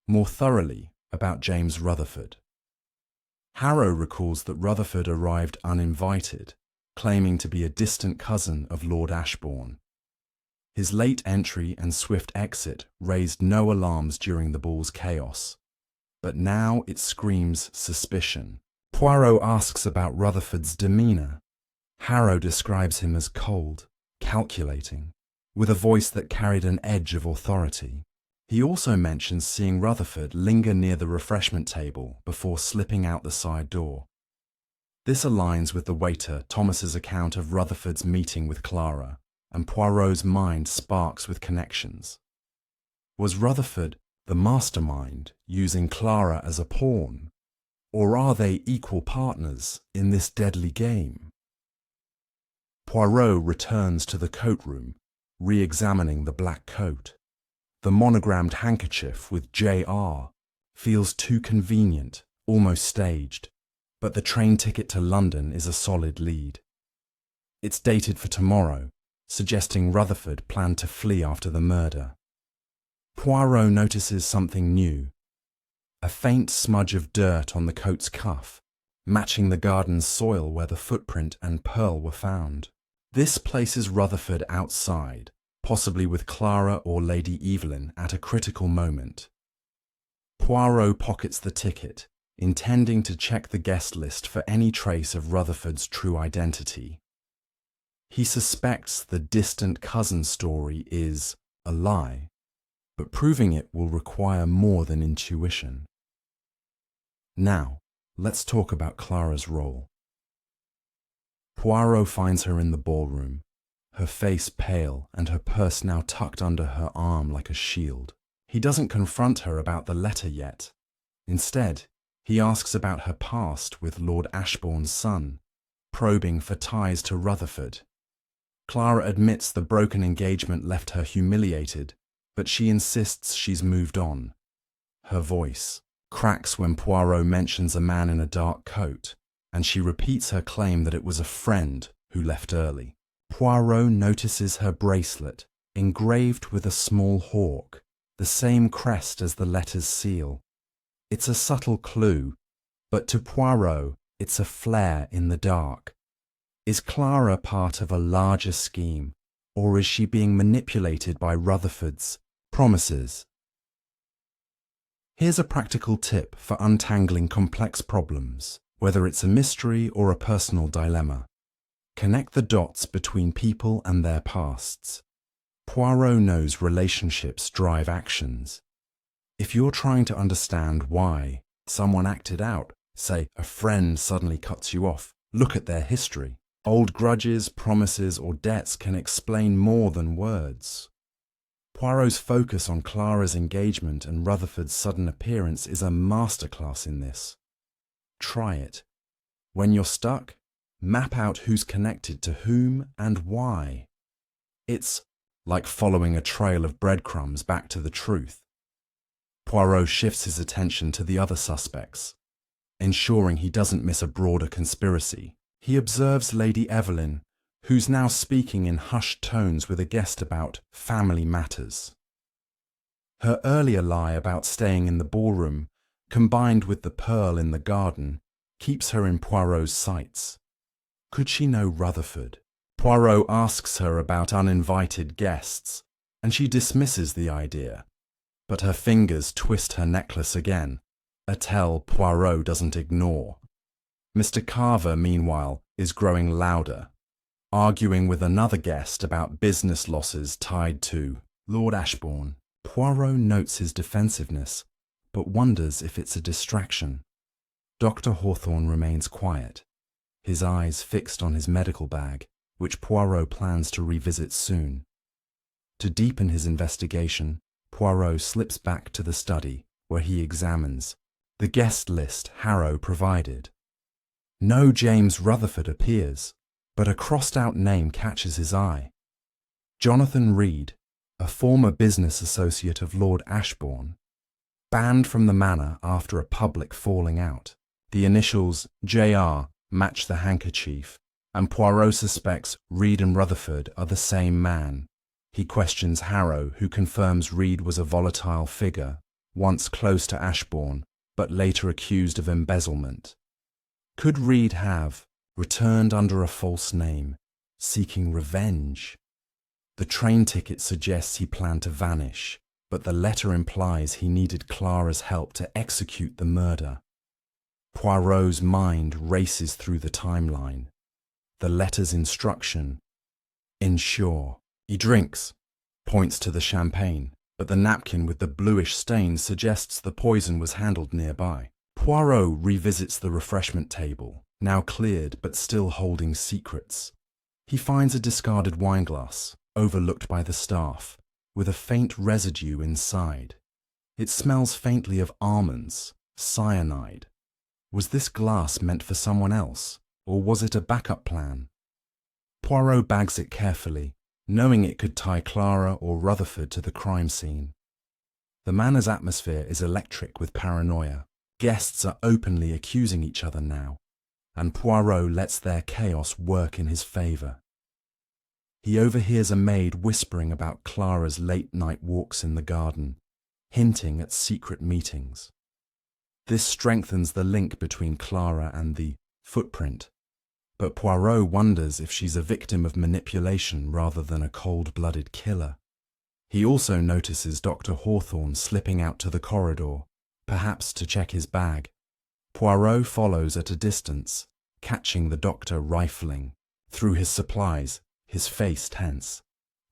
more thoroughly about James Rutherford. Harrow recalls that Rutherford arrived uninvited, claiming to be a distant cousin of Lord Ashbourne. His late entry and swift exit raised no alarms during the ball's chaos, but now it screams suspicion. Poirot asks about Rutherford's demeanour. Harrow describes him as cold, calculating, with a voice that carried an edge of authority. He also mentions seeing Rutherford linger near the refreshment table before slipping out the side door. This aligns with the waiter Thomas's account of Rutherford's meeting with Clara, and Poirot's mind sparks with connections. Was Rutherford the mastermind using Clara as a pawn, or are they equal partners in this deadly game? Poirot returns to the coat room, re-examining the black coat. The monogrammed handkerchief with J.R. feels too convenient, almost staged, but the train ticket to London is a solid lead. It's dated for tomorrow, suggesting Rutherford planned to flee after the murder. Poirot notices something new, a faint smudge of dirt on the coat's cuff, matching the garden's soil where the footprint and pearl were found. This places Rutherford outside, possibly with Clara or Lady Evelyn at a critical moment. Poirot pockets the ticket, intending to check the guest list for any trace of Rutherford's true identity. He suspects the distant cousin story is a lie, but proving it will require more than intuition. Now, let's talk about Clara's role. Poirot finds her in the ballroom, her face pale and her purse now tucked under her arm like a shield. He doesn't confront her about the letter yet. Instead, he asks about her past with Lord Ashbourne's son, probing for ties to Rutherford. Clara admits the broken engagement left her humiliated, but she insists she's moved on. Her voice cracks when Poirot mentions a man in a dark coat, and she repeats her claim that it was a friend who left early. Poirot notices her bracelet, engraved with a small hawk, the same crest as the letter's seal. It's a subtle clue, but to Poirot, it's a flare in the dark. Is Clara part of a larger scheme, or is she being manipulated by Rutherford's promises? Here's a practical tip for untangling complex problems, whether it's a mystery or a personal dilemma. Connect the dots between people and their pasts. Poirot knows relationships drive actions. If you're trying to understand why someone acted out, say a friend suddenly cuts you off, look at their history. Old grudges, promises, or debts can explain more than words. Poirot's focus on Clara's engagement and Rutherford's sudden appearance is a masterclass in this. Try it. When you're stuck, map out who's connected to whom and why. It's like following a trail of breadcrumbs back to the truth. Poirot shifts his attention to the other suspects, ensuring he doesn't miss a broader conspiracy. He observes Lady Evelyn, who's now speaking in hushed tones with a guest about family matters. Her earlier lie about staying in the ballroom, combined with the pearl in the garden, keeps her in Poirot's sights. Could she know Rutherford? Poirot asks her about uninvited guests, and she dismisses the idea. But her fingers twist her necklace again, a tell Poirot doesn't ignore. Mr. Carver, meanwhile, is growing louder, arguing with another guest about business losses tied to Lord Ashbourne. Poirot notes his defensiveness, but wonders if it's a distraction. Dr. Hawthorne remains quiet, his eyes fixed on his medical bag, which Poirot plans to revisit soon. To deepen his investigation, Poirot slips back to the study, where he examines the guest list Harrow provided. No James Rutherford appears, but a crossed-out name catches his eye. Jonathan Reed, a former business associate of Lord Ashbourne, banned from the manor after a public falling out. The initials J.R. match the handkerchief, and Poirot suspects Reed and Rutherford are the same man. He questions Harrow, who confirms Reed was a volatile figure, once close to Ashbourne, but later accused of embezzlement. Could Reed have returned under a false name, seeking revenge? The train ticket suggests he planned to vanish, but the letter implies he needed Clara's help to execute the murder. Poirot's mind races through the timeline. The letter's instruction: ensure. He drinks, points to the champagne, but the napkin with the bluish stain suggests the poison was handled nearby. Poirot revisits the refreshment table, now cleared but still holding secrets. He finds a discarded wineglass, overlooked by the staff, with a faint residue inside. It smells faintly of almonds, cyanide. Was this glass meant for someone else, or was it a backup plan? Poirot bags it carefully, knowing it could tie Clara or Rutherford to the crime scene. The manor's atmosphere is electric with paranoia. Guests are openly accusing each other now, and Poirot lets their chaos work in his favour. He overhears a maid whispering about Clara's late-night walks in the garden, hinting at secret meetings. This strengthens the link between Clara and the footprint, but Poirot wonders if she's a victim of manipulation rather than a cold-blooded killer. He also notices Dr. Hawthorne slipping out to the corridor, perhaps to check his bag. Poirot follows at a distance, catching the doctor rifling through his supplies, his face tense.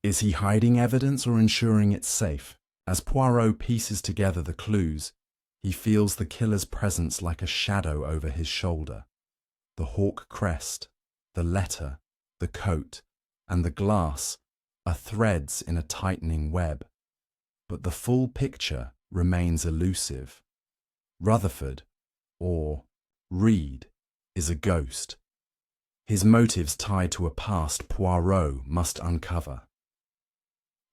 Is he hiding evidence or ensuring it's safe? As Poirot pieces together the clues, he feels the killer's presence like a shadow over his shoulder. The hawk crest, the letter, the coat, and the glass are threads in a tightening web. But the full picture remains elusive. Rutherford, or Reed, is a ghost. His motives tied to a past Poirot must uncover.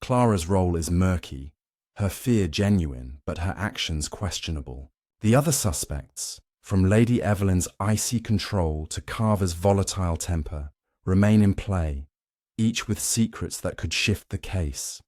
Clara's role is murky, her fear genuine, but her actions questionable. The other suspects, from Lady Evelyn's icy control to Carver's volatile temper, remain in play, each with secrets that could shift the case.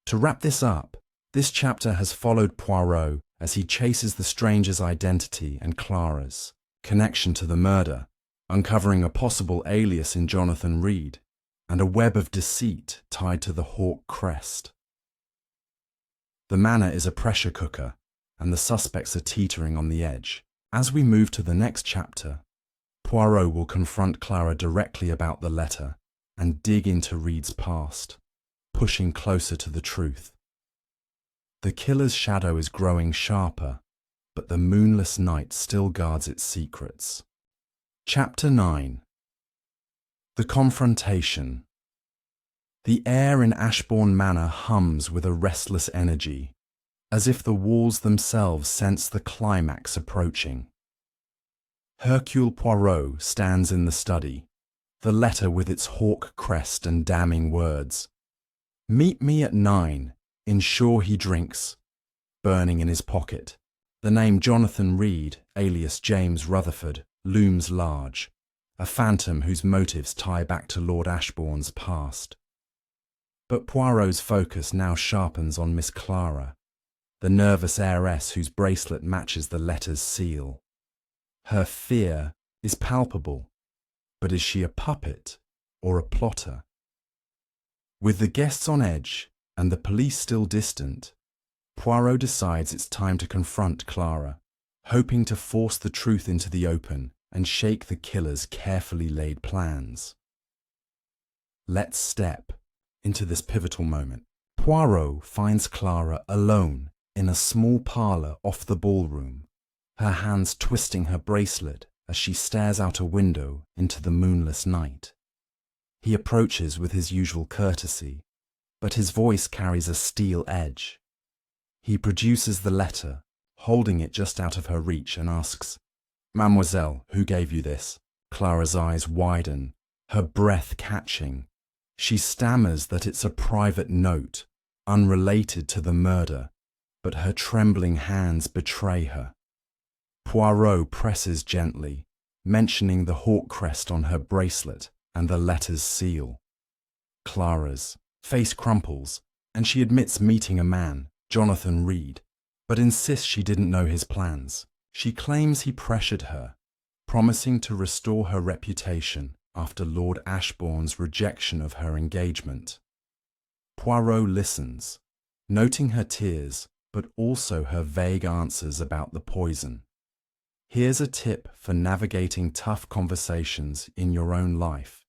To wrap this up, this chapter has followed Poirot as he chases the stranger's identity and Clara's connection to the murder, uncovering a possible alias in Jonathan Reed and a web of deceit tied to the hawk crest. The manor is a pressure cooker, and the suspects are teetering on the edge. As we move to the next chapter, Poirot will confront Clara directly about the letter and dig into Reed's past, pushing closer to the truth. The killer's shadow is growing sharper, but the moonless night still guards its secrets. Chapter 9. The Confrontation. The air in Ashbourne Manor hums with a restless energy, as if the walls themselves sense the climax approaching. Hercule Poirot stands in the study, the letter with its hawk crest and damning words. "Meet me at 9, ensure he drinks," burning in his pocket. The name Jonathan Reed, alias James Rutherford, looms large, a phantom whose motives tie back to Lord Ashbourne's past. But Poirot's focus now sharpens on Miss Clara, the nervous heiress whose bracelet matches the letter's seal. Her fear is palpable, but is she a puppet or a plotter? With the guests on edge and the police still distant, Poirot decides it's time to confront Clara, hoping to force the truth into the open and shake the killer's carefully laid plans. Let's step into this pivotal moment. Poirot finds Clara alone in a small parlour off the ballroom, her hands twisting her bracelet as she stares out a window into the moonless night. He approaches with his usual courtesy, but his voice carries a steel edge. He produces the letter, holding it just out of her reach, and asks, "Mademoiselle, who gave you this?" Clara's eyes widen, her breath catching. She stammers that it's a private note, unrelated to the murder, but her trembling hands betray her. Poirot presses gently, mentioning the hawk crest on her bracelet and the letter's seal. Clara's face crumples, and she admits meeting a man, Jonathan Reed, but insists she didn't know his plans. She claims he pressured her, promising to restore her reputation after Lord Ashbourne's rejection of her engagement. Poirot listens, noting her tears, but also her vague answers about the poison. Here's a tip for navigating tough conversations in your own life.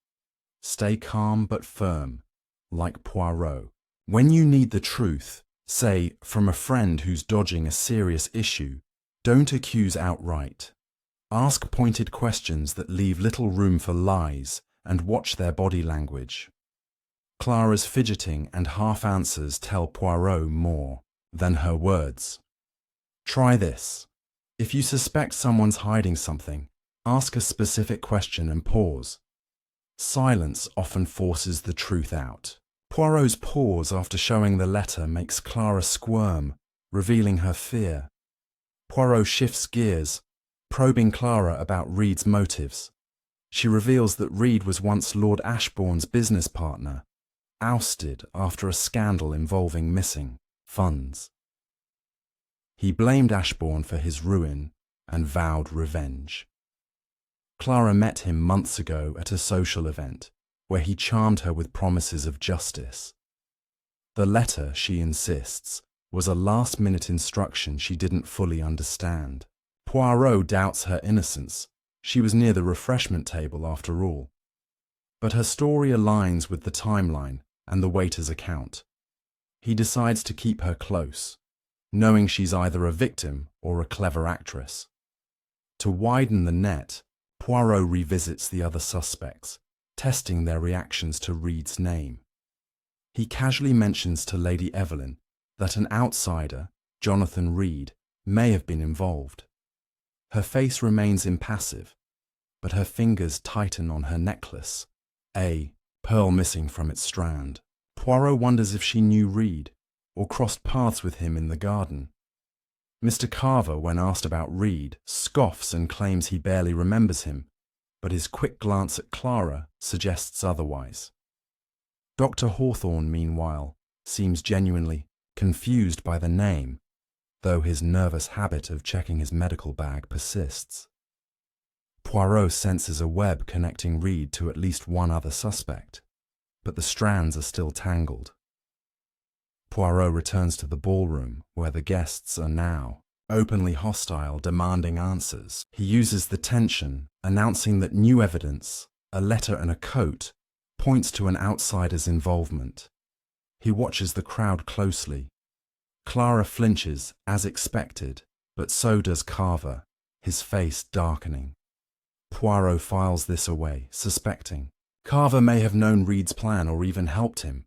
Stay calm but firm, like Poirot. When you need the truth, say, from a friend who's dodging a serious issue, don't accuse outright. Ask pointed questions that leave little room for lies and watch their body language. Clara's fidgeting and half answers tell Poirot more than her words. Try this. If you suspect someone's hiding something, ask a specific question and pause. Silence often forces the truth out. Poirot's pause after showing the letter makes Clara squirm, revealing her fear. Poirot shifts gears, probing Clara about Reed's motives. She reveals that Reed was once Lord Ashbourne's business partner, ousted after a scandal involving missing funds. He blamed Ashbourne for his ruin and vowed revenge. Clara met him months ago at a social event, where he charmed her with promises of justice. The letter, she insists, was a last-minute instruction she didn't fully understand. Poirot doubts her innocence. She was near the refreshment table after all. But her story aligns with the timeline and the waiter's account. He decides to keep her close, knowing she's either a victim or a clever actress. To widen the net, Poirot revisits the other suspects, testing their reactions to Reed's name. He casually mentions to Lady Evelyn that an outsider, Jonathan Reed, may have been involved. Her face remains impassive, but her fingers tighten on her necklace, a pearl missing from its strand. Poirot wonders if she knew Reed, or crossed paths with him in the garden. Mr. Carver, when asked about Reed, scoffs and claims he barely remembers him, but his quick glance at Clara suggests otherwise. Dr. Hawthorne, meanwhile, seems genuinely confused by the name, though his nervous habit of checking his medical bag persists. Poirot senses a web connecting Reed to at least one other suspect, but the strands are still tangled. Poirot returns to the ballroom, where the guests are now openly hostile, demanding answers. He uses the tension, announcing that new evidence, a letter and a coat, points to an outsider's involvement. He watches the crowd closely. Clara flinches, as expected, but so does Carver, his face darkening. Poirot files this away, suspecting Carver may have known Reed's plan or even helped him.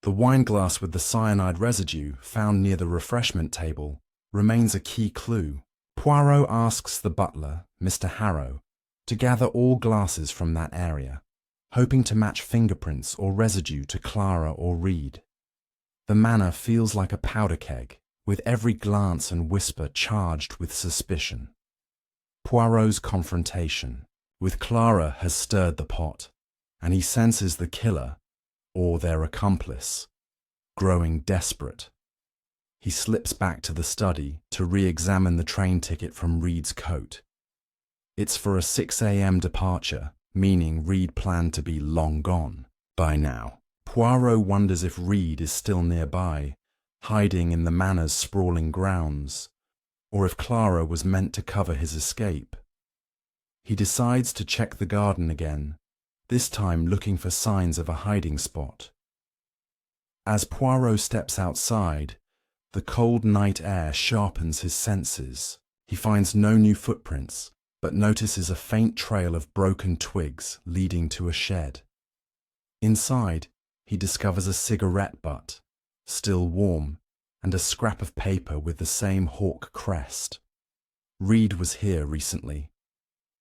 The wineglass with the cyanide residue found near the refreshment table remains a key clue. Poirot asks the butler, Mr. Harrow, to gather all glasses from that area, hoping to match fingerprints or residue to Clara or Reed. The manor feels like a powder keg, with every glance and whisper charged with suspicion. Poirot's confrontation with Clara has stirred the pot, and he senses the killer, or their accomplice, growing desperate. He slips back to the study to re-examine the train ticket from Reed's coat. It's for a 6 a.m. departure, meaning Reed planned to be long gone by now. Poirot wonders if Reed is still nearby, hiding in the manor's sprawling grounds, or if Clara was meant to cover his escape. He decides to check the garden again, this time looking for signs of a hiding spot. As Poirot steps outside, the cold night air sharpens his senses. He finds no new footprints, but notices a faint trail of broken twigs leading to a shed. Inside, he discovers a cigarette butt, still warm, and a scrap of paper with the same hawk crest. Reed was here recently.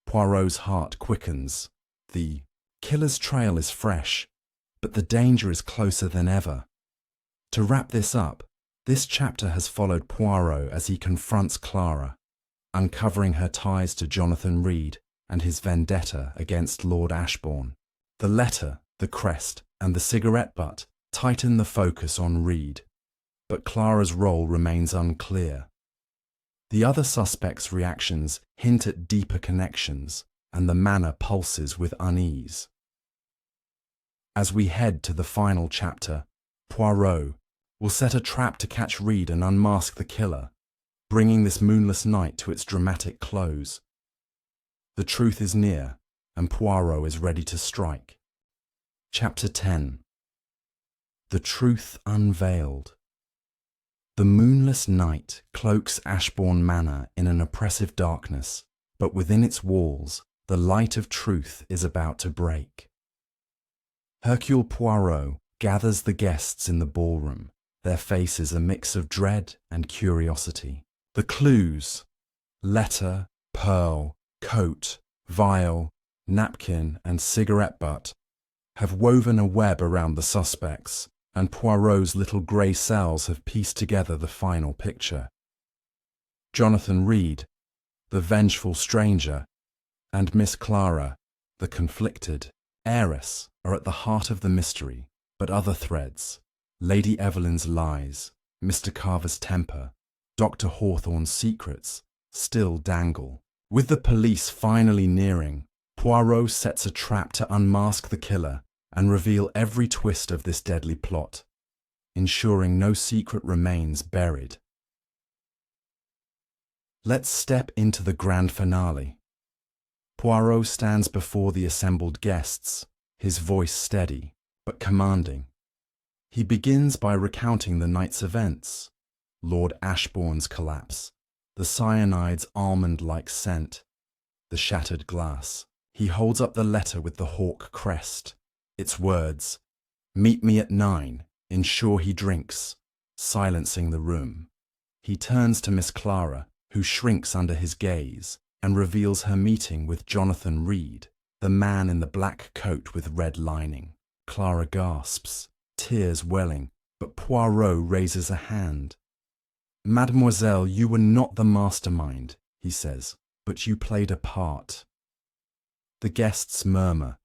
Poirot's heart quickens. The killer's trail is fresh, but the danger is closer than ever. To wrap this up, this chapter has followed Poirot as he confronts Clara, uncovering her ties to Jonathan Reed and his vendetta against Lord Ashbourne. The letter, the crest, and the cigarette butt tighten the focus on Reed, but Clara's role remains unclear. The other suspects' reactions hint at deeper connections, and the manor pulses with unease. As we head to the final chapter, Poirot will set a trap to catch Reed and unmask the killer, bringing this moonless night to its dramatic close. The truth is near, and Poirot is ready to strike. Chapter 10. The Truth Unveiled. The moonless night cloaks Ashbourne Manor in an oppressive darkness, but within its walls, the light of truth is about to break. Hercule Poirot gathers the guests in the ballroom, their faces a mix of dread and curiosity. The clues, letter, pearl, coat, vial, napkin, and cigarette butt, have woven a web around the suspects, and Poirot's little grey cells have pieced together the final picture. Jonathan Reed, the vengeful stranger, and Miss Clara, the conflicted heiress, are at the heart of the mystery, but other threads, Lady Evelyn's lies, Mr. Carver's temper, Dr. Hawthorne's secrets, still dangle. With the police finally nearing, Poirot sets a trap to unmask the killer and reveal every twist of this deadly plot, ensuring no secret remains buried. Let's step into the grand finale. Poirot stands before the assembled guests, his voice steady but commanding. He begins by recounting the night's events: Lord Ashbourne's collapse, the cyanide's almond-like scent, the shattered glass. He holds up the letter with the hawk crest. Its words, "Meet me at 9, ensure he drinks," silencing the room. He turns to Miss Clara, who shrinks under his gaze, and reveals her meeting with Jonathan Reed, the man in the black coat with red lining. Clara gasps, tears welling, but Poirot raises a hand. "Mademoiselle, you were not the mastermind," he says, "but you played a part." The guests murmur,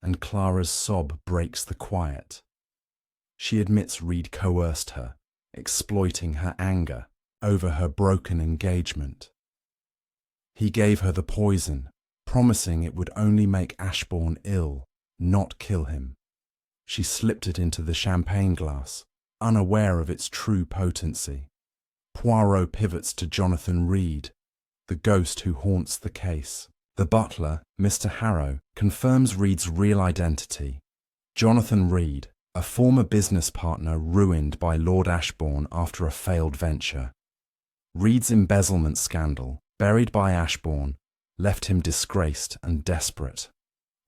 and Clara's sob breaks the quiet. She admits Reed coerced her, exploiting her anger over her broken engagement. He gave her the poison, promising it would only make Ashbourne ill, not kill him. She slipped it into the champagne glass, unaware of its true potency. Poirot pivots to Jonathan Reed, the ghost who haunts the case. The butler, Mr. Harrow, confirms Reed's real identity. Jonathan Reed, a former business partner ruined by Lord Ashbourne after a failed venture. Reed's embezzlement scandal, buried by Ashbourne, left him disgraced and desperate.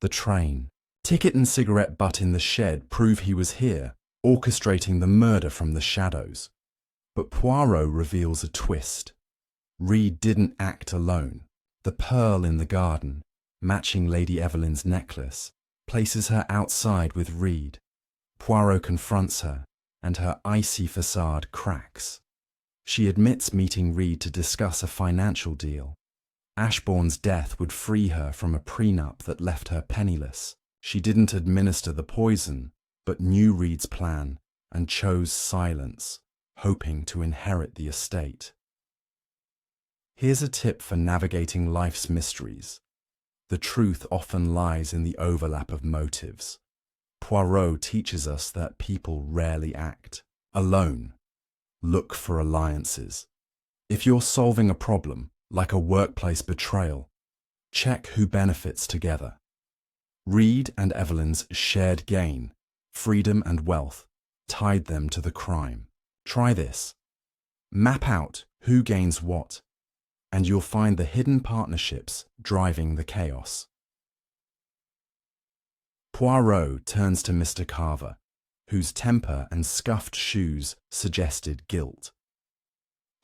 The train, ticket and cigarette butt in the shed prove he was here, orchestrating the murder from the shadows. But Poirot reveals a twist. Reed didn't act alone. The pearl in the garden, matching Lady Evelyn's necklace, places her outside with Reed. Poirot confronts her, and her icy facade cracks. She admits meeting Reed to discuss a financial deal. Ashbourne's death would free her from a prenup that left her penniless. She didn't administer the poison, but knew Reed's plan and chose silence, hoping to inherit the estate. Here's a tip for navigating life's mysteries. The truth often lies in the overlap of motives. Poirot teaches us that people rarely act alone. Look for alliances. If you're solving a problem, like a workplace betrayal, check who benefits together. Reed and Evelyn's shared gain, freedom and wealth, tied them to the crime. Try this. Map out who gains what, and you'll find the hidden partnerships driving the chaos. Poirot turns to Mr. Carver, whose temper and scuffed shoes suggested guilt.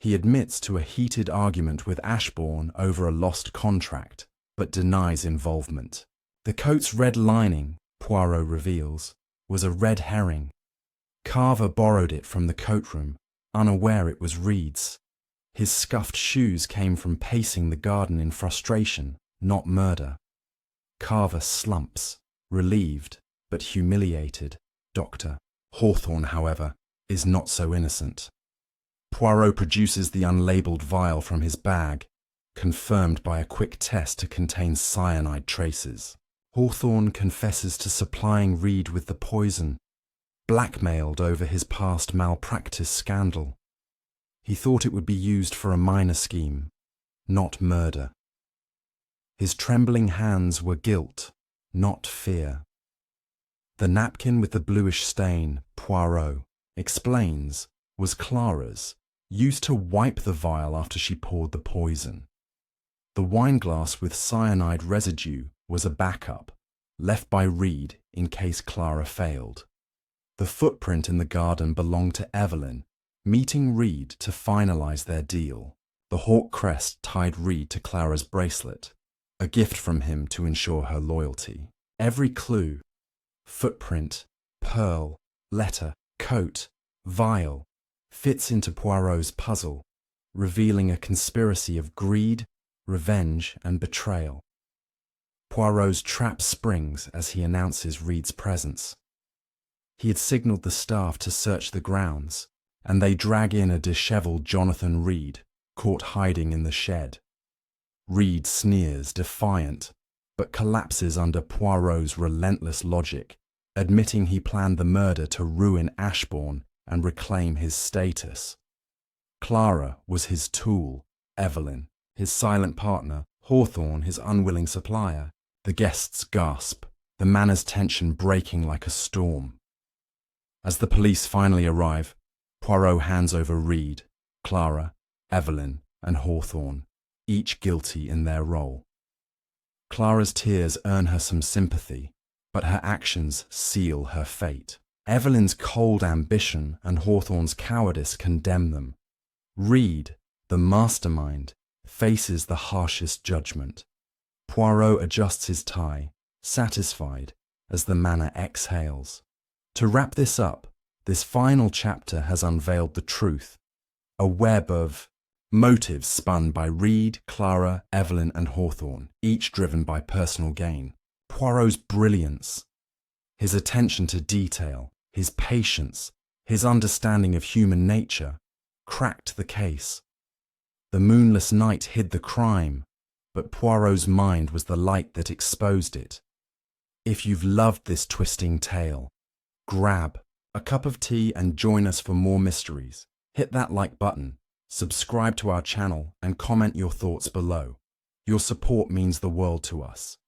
He admits to a heated argument with Ashbourne over a lost contract, but denies involvement. The coat's red lining, Poirot reveals, was a red herring. Carver borrowed it from the coatroom, unaware it was Reed's. His scuffed shoes came from pacing the garden in frustration, not murder. Carver slumps, relieved, but humiliated. Dr. Hawthorne, however, is not so innocent. Poirot produces the unlabeled vial from his bag, confirmed by a quick test to contain cyanide traces. Hawthorne confesses to supplying Reed with the poison, blackmailed over his past malpractice scandal. He thought it would be used for a minor scheme, not murder. His trembling hands were guilt, not fear. The napkin with the bluish stain, Poirot explains, was Clara's, used to wipe the vial after she poured the poison. The wineglass with cyanide residue was a backup, left by Reed in case Clara failed. The footprint in the garden belonged to Evelyn, meeting Reed to finalize their deal. The hawk crest tied Reed to Clara's bracelet, a gift from him to ensure her loyalty. Every clue, footprint, pearl, letter, coat, vial, fits into Poirot's puzzle, revealing a conspiracy of greed, revenge, and betrayal. Poirot's trap springs as he announces Reed's presence. He had signalled the staff to search the grounds, and they drag in a dishevelled Jonathan Reed, caught hiding in the shed. Reed sneers, defiant, but collapses under Poirot's relentless logic, admitting he planned the murder to ruin Ashbourne and reclaim his status. Clara was his tool, Evelyn, his silent partner, Hawthorne, his unwilling supplier. The guests gasp, the manor's tension breaking like a storm. As the police finally arrive, Poirot hands over Reed, Clara, Evelyn, and Hawthorne, each guilty in their role. Clara's tears earn her some sympathy, but her actions seal her fate. Evelyn's cold ambition and Hawthorne's cowardice condemn them. Reed, the mastermind, faces the harshest judgment. Poirot adjusts his tie, satisfied, as the manor exhales. To wrap this up, this final chapter has unveiled the truth, a web of motives spun by Reed, Clara, Evelyn, and Hawthorne, each driven by personal gain. Poirot's brilliance, his attention to detail, his patience, his understanding of human nature, cracked the case. The moonless night hid the crime, but Poirot's mind was the light that exposed it. If you've loved this twisting tale, grab a cup of tea and join us for more mysteries. Hit that like button, subscribe to our channel, and comment your thoughts below. Your support means the world to us.